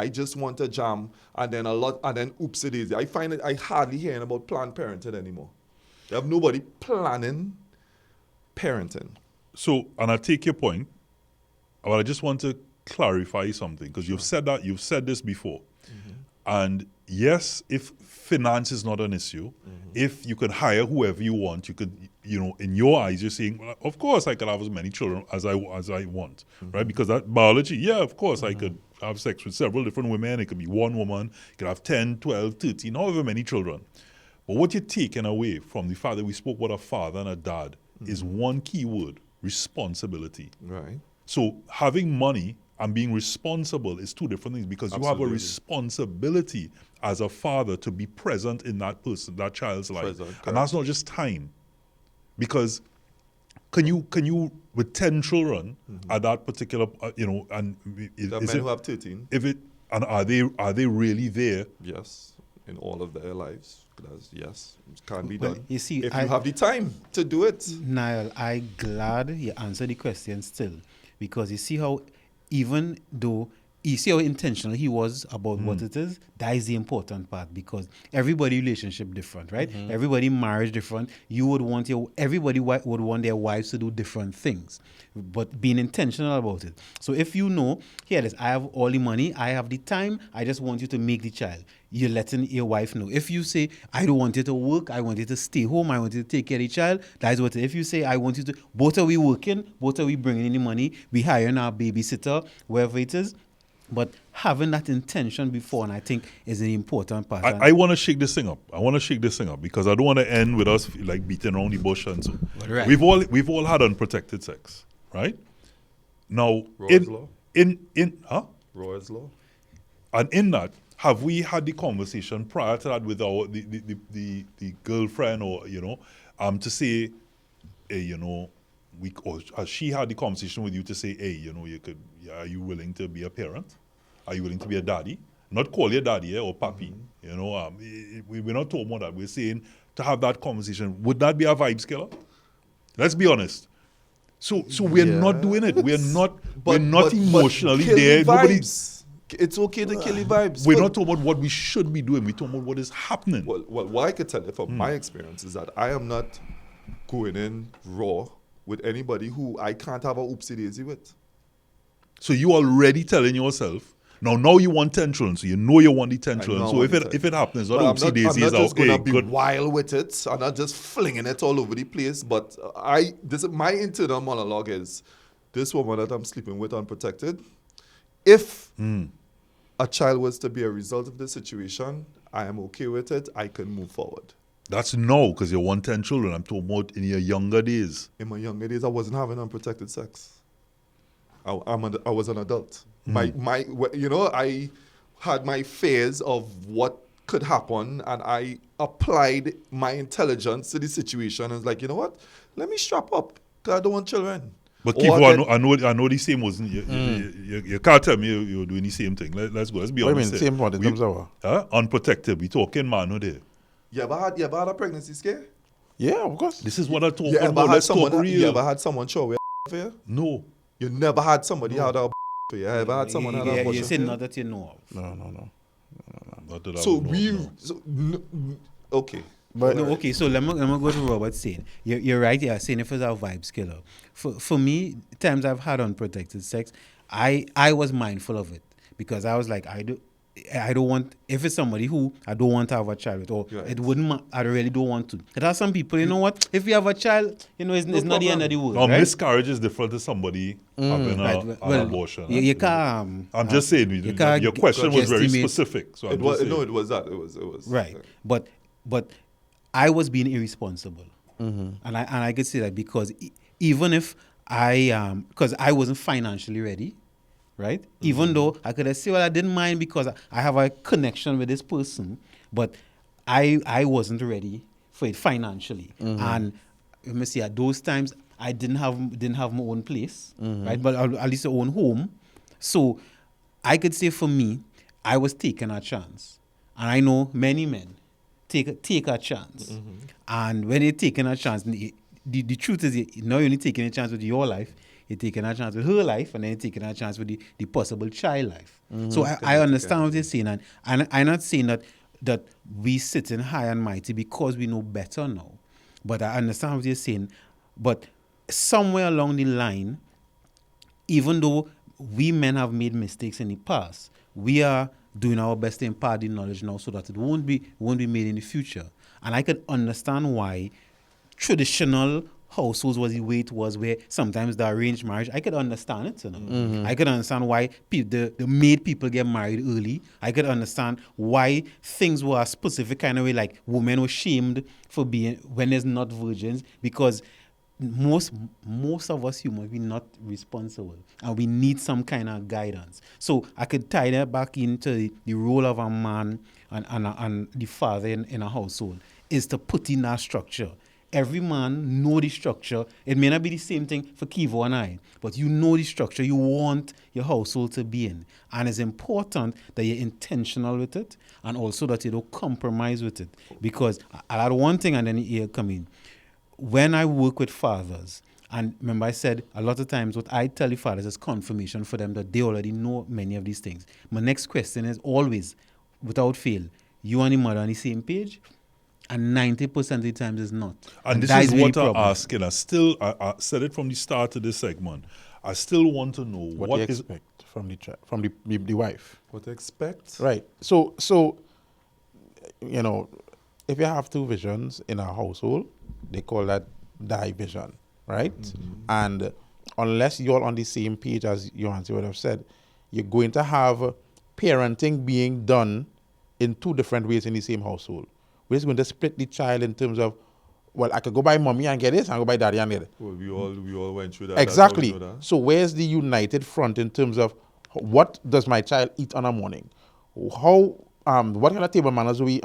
I just want a jam, and then oopsie daisy. I find it, I hardly hearing about planned parenting anymore. You have nobody planning parenting. So, and I take your point, but I just want to clarify something, because you've said this before. And yes, if finance is not an issue, if you can hire whoever you want, you could, in your eyes, you're saying, well, of course I can have as many children as I want, right? Because that biology, yeah, of course I could have sex with several different women. It could be one woman. You could have 10, 12, 13, however many children. But what you're taking away from the fact that we spoke about a father and a dad is one key word: responsibility. Right. So having money and being responsible is two different things, because you have a responsibility as a father to be present in that child's life. And that's not just time. Because can you with 10 children at that particular, and there are men who have 13. And are they really there? Yes, in all of their lives. Yes, it can be done. You see, if you have the time to do it. Niall, I'm glad you answered the question still, because you see how, even though you see how intentional he was about what it is, that is the important part, because everybody relationship different, right? Everybody marriage different. You would want everybody would want their wives to do different things, but being intentional about it. So if you know, here it is, I have all the money, I have the time, I just want you to make the child. You're letting your wife know. If you say, I don't want you to work, I want you to stay home, I want you to take care of the child, that is what it is. If you say, I want you to, both are we working, both are we bringing in the money, we hiring our babysitter, wherever it is, but having that intention before, and I think is an important part. I want to shake this thing up. Because I don't want to end with us like beating around the bush and so. Right. We've all had unprotected sex, right? Now, Roy's law. Roy's law. And in that, have we had the conversation prior to that with the girlfriend, or to say, hey, or has she had the conversation with you to say, hey, are you willing to be a parent? Are you willing to be a daddy? Not call you daddy or papi. We're not talking about that. We're saying to have that conversation. Would that be a vibes killer? Let's be honest. So we're not doing it. We're not emotionally there. It's okay to kill the vibes. We're not talking about what we should be doing. We're talking about what is happening. Well, what I could tell you from my experience is that I am not going in raw with anybody who I can't have a oopsie daisy with. So you already telling yourself, now you want 10 children, so you know you want the 10 children. So if it happens, not oopsie daisies, I'm not just okay, going to be good. wild with it. I'm not just flinging it all over the place. But my internal monologue is, this woman that I'm sleeping with unprotected, if a child was to be a result of this situation, I am okay with it. I can move forward. That's no, because you want 10 children. I'm talking about in your younger days. In my younger days, I wasn't having unprotected sex. I was an adult. I had my fears of what could happen, and I applied my intelligence to the situation. And was like, you know what? Let me strap up, because I don't want children. But Kivo, I know the same wasn't. You can't tell me you're doing the same thing. Let's go. Let's be honest. What do you mean, same what in terms of what? Unprotected. We talking manhood here. You ever had a pregnancy scare? Yeah, of course. This is what I talk You ever about. had Let's talk someone? real. You ever had someone show you for you? No. You never had somebody had a for you. You ever had someone had a You abortion? said not that you know of. No. Not that I So would know, no. okay. But No, okay, so let me go to Robert's saying. You're right, yeah, saying if it's a vibes killer. For me, times I've had unprotected sex, I was mindful of it, because I was like, I don't want, if it's somebody who I don't want to have a child with, or Right. it wouldn't, I really don't want to. There are some people, you know what, if you have a child, it's not the end of the world, Now, right? miscarriage is different to somebody having an abortion. You can't. I'm just saying, you can't your question was very guesstimate. specific. So It was that. It was Right, but I was being irresponsible, and I could say that because even if because I wasn't financially ready, right? Even though I could have said, well, I didn't mind because I have a connection with this person, but I wasn't ready for it financially, and let me see, at those times I didn't have my own place, right? But at least my own home, so I could say for me, I was taking a chance, and I know many men take a chance, and when you're taking a chance, the truth is, now you're only taking a chance with your life, you're taking a chance with her life, and then you're taking a chance with the possible child life. So I understand what you're saying, and I'm not saying that we sit in high and mighty because we know better now. But I understand what you're saying. But somewhere along the line, even though we men have made mistakes in the past, we are doing our best to impart the knowledge now so that it won't be made in the future. And I can understand why traditional households was the way it was, where sometimes the arranged marriage, I could understand it. You know? I could understand why the made people get married early. I could understand why things were a specific kind of way, like women were shamed for being, when there's not virgins, because most of us humans, we're not responsible, and we need some kind of guidance. So I could tie that back into the role of a man and the father in a household is to put in that structure. Every man know the structure. It may not be the same thing for Kivo and I, but you know the structure you want your household to be in. And it's important that you're intentional with it, and also that you don't compromise with it. Because I'll add one thing and then here come in. When I work with fathers, and remember I said a lot of times what I tell the fathers is confirmation for them that they already know many of these things. My next question is always, without fail, you and the mother on the same page? And 90% of the times is not. And this is what I'm asking. I said it from the start of this segment. I still want to know what you expect from the wife. What to expect? Right. So you know, if you have two visions in a household, they call that division, right? And unless you're on the same page, as Johansi would have said, you're going to have parenting being done in two different ways in the same household. We're just going to split the child in terms of, well, I could go by mommy and get this, and go by daddy and get it. Well, we all went through that. Exactly. That's how we know that. So where's the united front in terms of what does my child eat on a morning? How what kind of table manners do we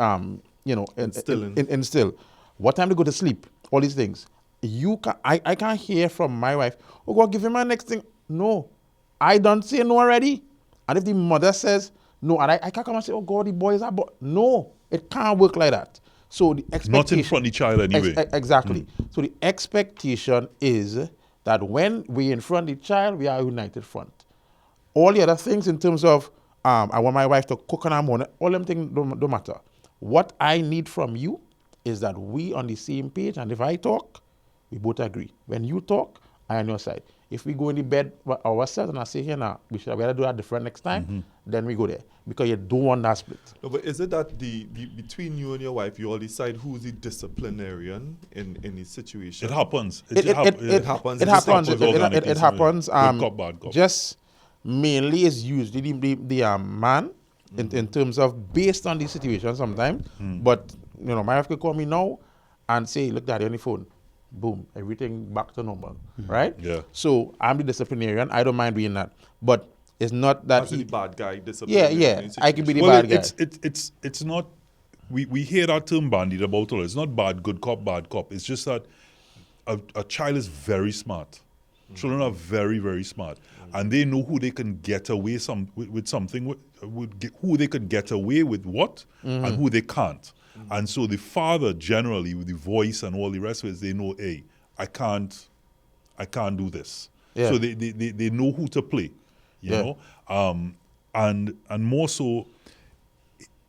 instill? What time to go to sleep? All these things. I can't hear from my wife, oh God, give him my next thing. No. I don't say no already. And if the mother says no, and I can't come and say, oh God, the boy is a boy. No. It can't work like that. So the expectation... Not in front of the child anyway. Exactly. So the expectation is that when we're in front of the child, we are a united front. All the other things in terms of, I want my wife to cook on her morning, all them things don't matter. What I need from you is that we on the same page, and if I talk, we both agree. When you talk, I on your side. If we go in the bed ourselves and I say, here now, we should do that different next time, then we go there. Because you don't want that split. No, but is it that between you and your wife, you all decide who's the disciplinarian in the situation? It happens. It happens. It happens. Good cop, bad cop. Just mainly is usually the man in terms of based on the situation sometimes. But my wife could call me now and say, look, daddy on the phone. Boom, everything back to normal, right? Yeah. So I'm the disciplinarian. I don't mind being that, but it's not that the bad guy disciplinarian. Yeah. I can be the bad guy. It's not. We hear that term bandied about all. It's not bad cop. It's just that a child is very smart. Children are very, very smart, and they know who they can get away with something, who they could get away with what, and who they can't. And so the father generally, with the voice and all the rest of it, they know, hey, I can't do this. Yeah. So they know who to play, you know, and more so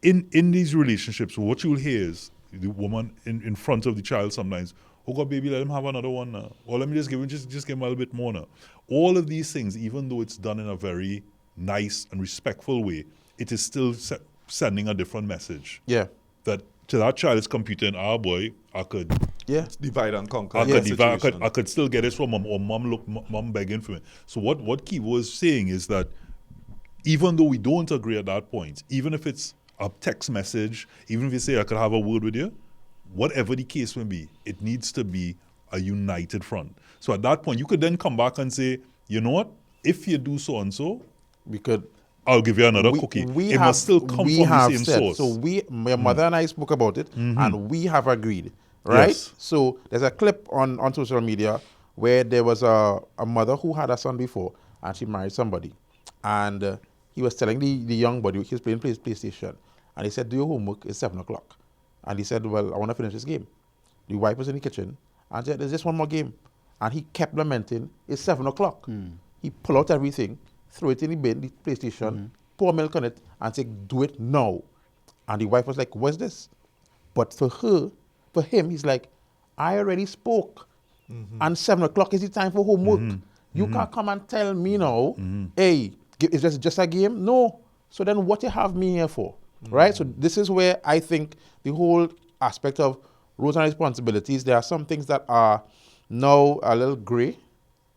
in these relationships, what you'll hear is the woman in front of the child sometimes, oh God, baby, let him have another one now, or let me just give him a little bit more now. All of these things, even though it's done in a very nice and respectful way, it is still sending a different message. Yeah. That to that child's computer and boy, I could divide and conquer. I could still get it from mom, or mom begging for me. So what Kivo is saying is that even though we don't agree at that point, even if it's a text message, even if you say I could have a word with you, whatever the case may be, it needs to be a united front. So at that point, you could then come back and say, you know what? If you do so and so, I'll give you another cookie. It must still come from the same source. So my mother and I spoke about it, and we have agreed, right? Yes. So there's a clip on social media where there was a mother who had a son before, and she married somebody. And he was telling the young boy, he was playing PlayStation, and he said, do your homework, it's 7 o'clock. And he said, well, I want to finish this game. The wife was in the kitchen, and said, there's just one more game. and he kept lamenting, it's 7 o'clock. He pull out everything, throw it in the bin, the PlayStation, pour milk on it, and say, do it now. And the wife was like, what's this? But for him, he's like, I already spoke. And 7 o'clock is the time for homework. You can't come and tell me now, hey, is this just a game? No. So then what you have me here for? Right? So this is where I think the whole aspect of roles and responsibilities, there are some things that are now a little gray,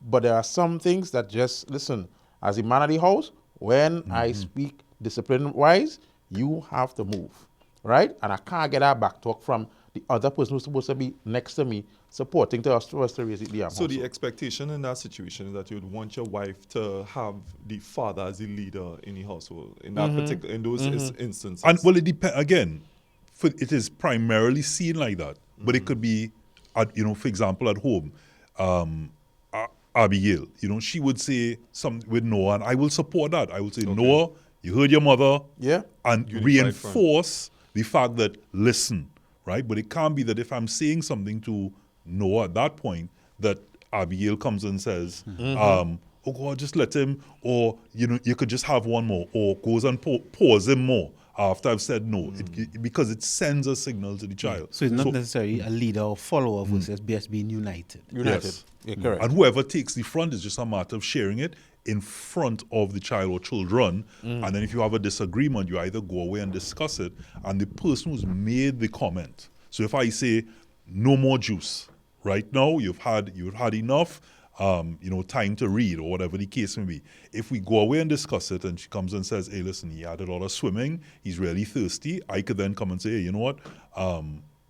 but there are some things that just, listen, as a man of the house, when I speak discipline-wise, you have to move, right? And I can't get that back talk from the other person who's supposed to be next to me, supporting to us to raise the So the expectation in that situation is that you would want your wife to have the father as the leader in the household in that particular in those instances. And well, it depends again. It is primarily seen like that, but it could be, for example, at home. Abigail, she would say something with Noah, and I will support that. I will say, Noah, you heard your mother, and reinforce the fact that listen, right? But it can't be that if I'm saying something to Noah at that point, that Abigail comes and says, oh God, just let him, or you could just have one more, or goes and pause him more after I've said no, because it sends a signal to the child. So it's not necessarily a leader or follower versus just being united. Yes. Yeah, correct. And whoever takes the front is just a matter of sharing it in front of the child or children. And then if you have a disagreement, you either go away and discuss it, and the person who's made the comment. So if I say, no more juice, right now, you've had enough, time to read or whatever the case may be. If we go away and discuss it and she comes and says, hey, listen, he had a lot of swimming, he's really thirsty, I could then come and say, hey, you know what,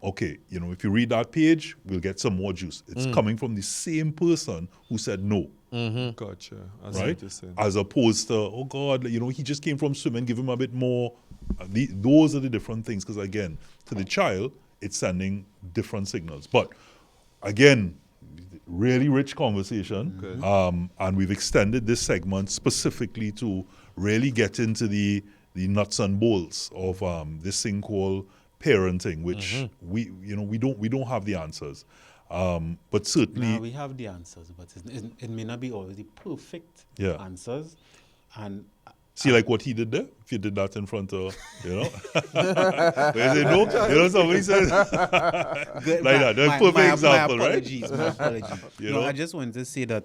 okay, if you read that page, we'll get some more juice. It's coming from the same person who said no. Gotcha. Right? As opposed to, oh God, he just came from swimming, give him a bit more. Those are the different things, because again, to the child, it's sending different signals. But again, really rich conversation. And we've extended this segment specifically to really get into the nuts and bolts of this thing called parenting, which we don't have the answers. But certainly we have the answers, but it may not be always the perfect answers. And see, like what he did there, if you did that in front of, where you say no, somebody says, like that. That's a perfect example, my right? My apologies. I just wanted to say that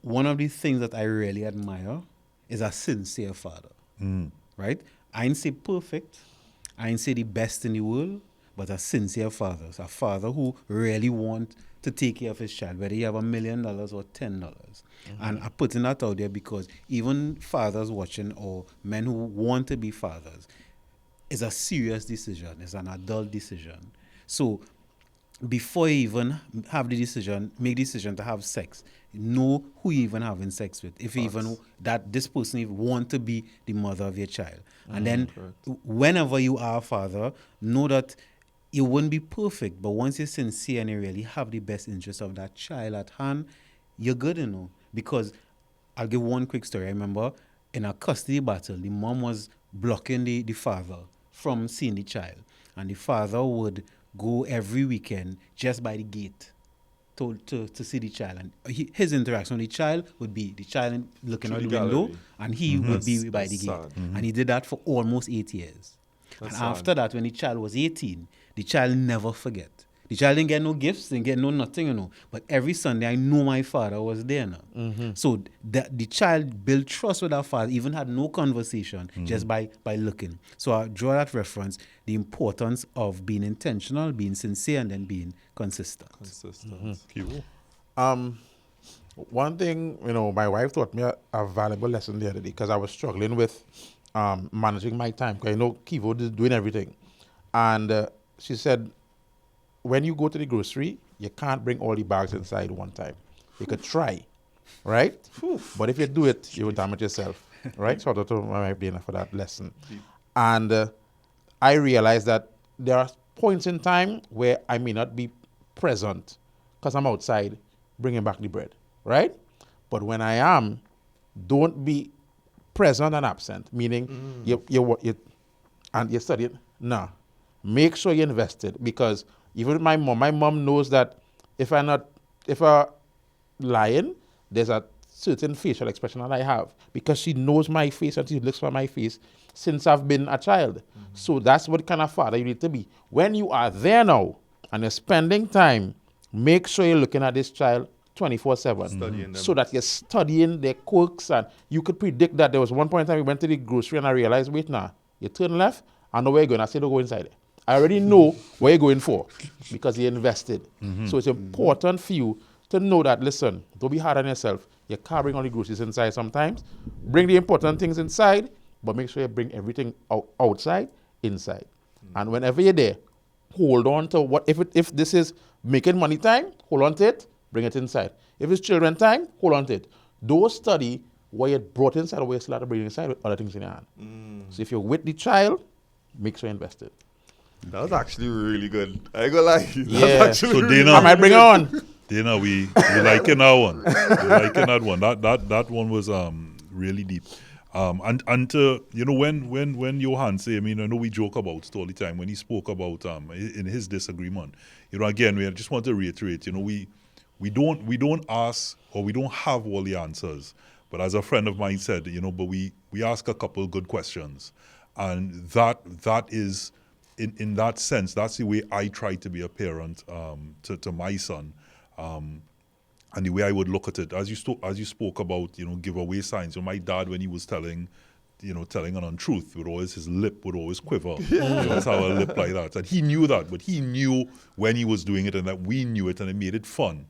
one of the things that I really admire is a sincere father, right? I ain't say perfect, I ain't say the best in the world, but a sincere father. It's a father who really want to take care of his child, whether you have $1 million or $10. And I'm putting that out there because even fathers watching or men who want to be fathers, it's a serious decision. It's an adult decision. So before you even have the decision, make the decision to have sex, know who you even having sex with. If you even that this person even want to be the mother of your child. And then whenever you are a father, know that it wouldn't be perfect, but once you're sincere and you really have the best interest of that child at hand, you're good, Because I'll give one quick story. I remember in a custody battle, the mom was blocking the father from seeing the child. And the father would go every weekend just by the gate to see the child. And his interaction with the child would be the child looking out the window, and he would be by the gate. And he did that for almost 8 years. And after that, when the child was 18, the child never forget. The child didn't get no gifts, didn't get no nothing, But every Sunday, I know my father was there now. So the child built trust with our father, even had no conversation, just by looking. So I draw that reference, the importance of being intentional, being sincere, and then being consistent. One thing, my wife taught me a valuable lesson the other day because I was struggling with managing my time. Because Kivo is doing everything. And she said, when you go to the grocery, you can't bring all the bags inside one time. You could try, right? But if you do it, you will damage yourself, right? So I thought my wife did for that lesson. And I realized that there are points in time where I may not be present because I'm outside bringing back the bread, right? But when I am, don't be present and absent, meaning you study it. No. Make sure you invested, because even with my mom knows that if I lying, there's a certain facial expression that I have because she knows my face and she looks for my face since I've been a child. So that's what kind of father you need to be. When you are there now and you're spending time, make sure you're looking at this child 24/7. Studying them. So that you're studying their quirks, and you could predict that. There was one point in time we went to the grocery and I realized, wait now, you turn left, I know where you're going. I said, don't go inside there. I already know where you're going for because you invested. So it's important for you to know that, listen, don't be hard on yourself. You're carrying all the groceries inside sometimes. Bring the important things inside, but make sure you bring everything outside, inside. And whenever you're there, hold on to what, if this is making money time, hold on to it, bring it inside. If it's children time, hold on to it. Don't study what you brought inside or what you still have to bring inside with other things in your hand. So if you're with the child, make sure you invest it. That was actually really good. I ain't gonna lie. Yeah. So Dana, I might bring it on. Dana, we liking that one. We liking that one. That one was really deep. And to, when Johan say, I know we joke about it all the time when he spoke about in his disagreement. Again, we just want to reiterate. We don't ask or we don't have all the answers. But as a friend of mine said, but we ask a couple good questions, and that is in that sense, that's the way I try to be a parent to my son. And the way I would look at it, as you spoke about, giveaway signs. My dad, when he was telling an untruth, his lip would always quiver. That's how a lip like that. And he knew that, but he knew when he was doing it, and that we knew it, and it made it fun.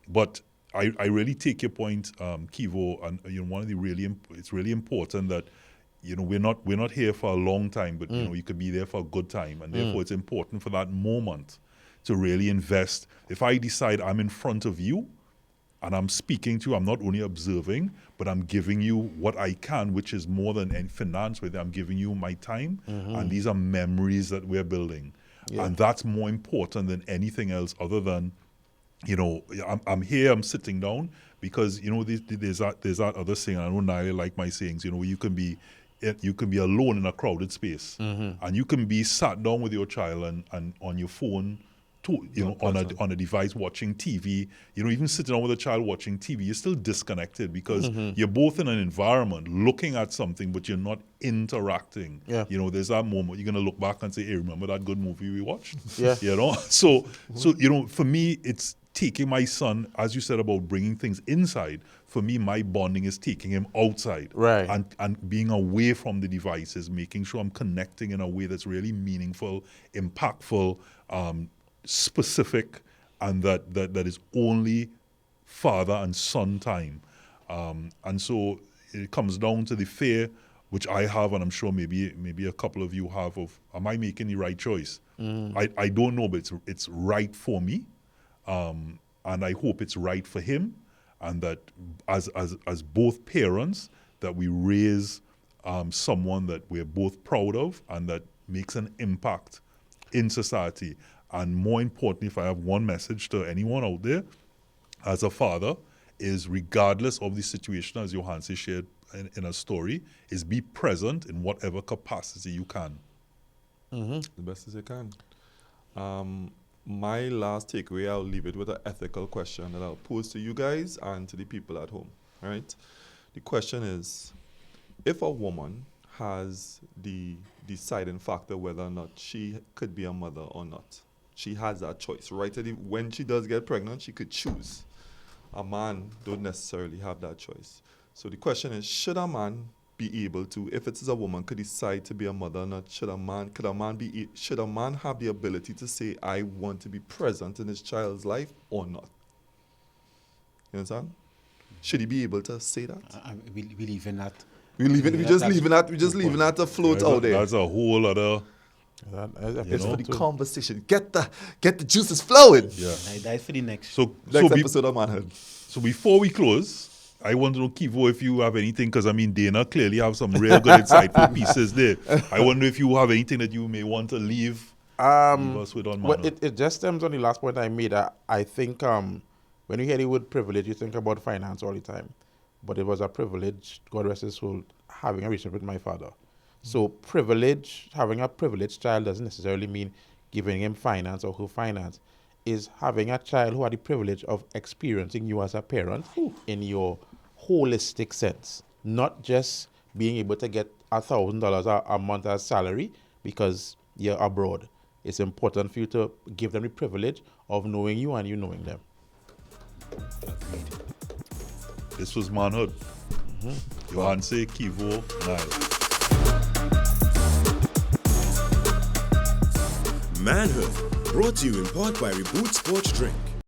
But I really take your point, Kivo, and one of the it's really important that we're not here for a long time, but you could be there for a good time, and therefore it's important for that moment to really invest. If I decide I'm in front of you and I'm speaking to you, I'm not only observing, but I'm giving you what I can, which is more than any finance. With I'm giving you my time, and these are memories that we're building, and that's more important than anything else. Other than, I'm here, I'm sitting down, because there's that other saying. I know Nile like my sayings. You can be alone in a crowded space, and you can be sat down with your child and on your phone, on a device watching TV. Even sitting down with a child watching TV, you're still disconnected because you're both in an environment looking at something, but you're not interacting. Yeah. There's that moment you're gonna look back and say, "Hey, remember that good movie we watched?" Yeah. So for me, it's taking my son, as you said about bringing things inside. For me, my bonding is taking him outside, Right. and being away from the devices, making sure I'm connecting in a way that's really meaningful, impactful, specific, and that is only father and son time. And so it comes down to the fear, which I have, and I'm sure maybe a couple of you have, of, am I making the right choice? I don't know, but it's right for me, and I hope it's right for him, and that as both parents, that we raise someone that we're both proud of and that makes an impact in society. And more importantly, if I have one message to anyone out there, as a father, is regardless of the situation, as Johanse shared in a story, is be present in whatever capacity you can. The best as you can. My last takeaway, I'll leave it with an ethical question that I'll pose to you guys and to the people at home, right? The question is, if a woman has the deciding factor whether or not she could be a mother or not, she has that choice, right? When she does get pregnant, she could choose. A man don't necessarily have that choice. So the question is, should a man be able to, if it is a woman, could decide to be a mother or not? Should a man have the ability to say, I want to be present in his child's life or not? You understand? Should he be able to say that? We leave in that. We're just leaving that to float out there. That's a whole other. It's for the conversation. Get the juices flowing. Yeah. That's for the next. Next episode of Manhood. So before we close, I want to know, Kivo, if you have anything, because Dana clearly have some real good insightful pieces there. I wonder if you have anything that you may want to leave us with on Manhood. Well, it just stems on the last point I made. I think when you hear the word privilege, you think about finance all the time. But it was a privilege, God rest his soul, having a relationship with my father. So having a privileged child doesn't necessarily mean giving him finance or her finance. is having a child who had the privilege of experiencing you as a parent in your holistic sense, not just being able to get $1,000 a month as salary because you're abroad. It's important for you to give them the privilege of knowing you and you knowing them. This was Manhood. Johanse, Kivo, Niles. Manhood, brought to you in part by Reboot Sports Drink.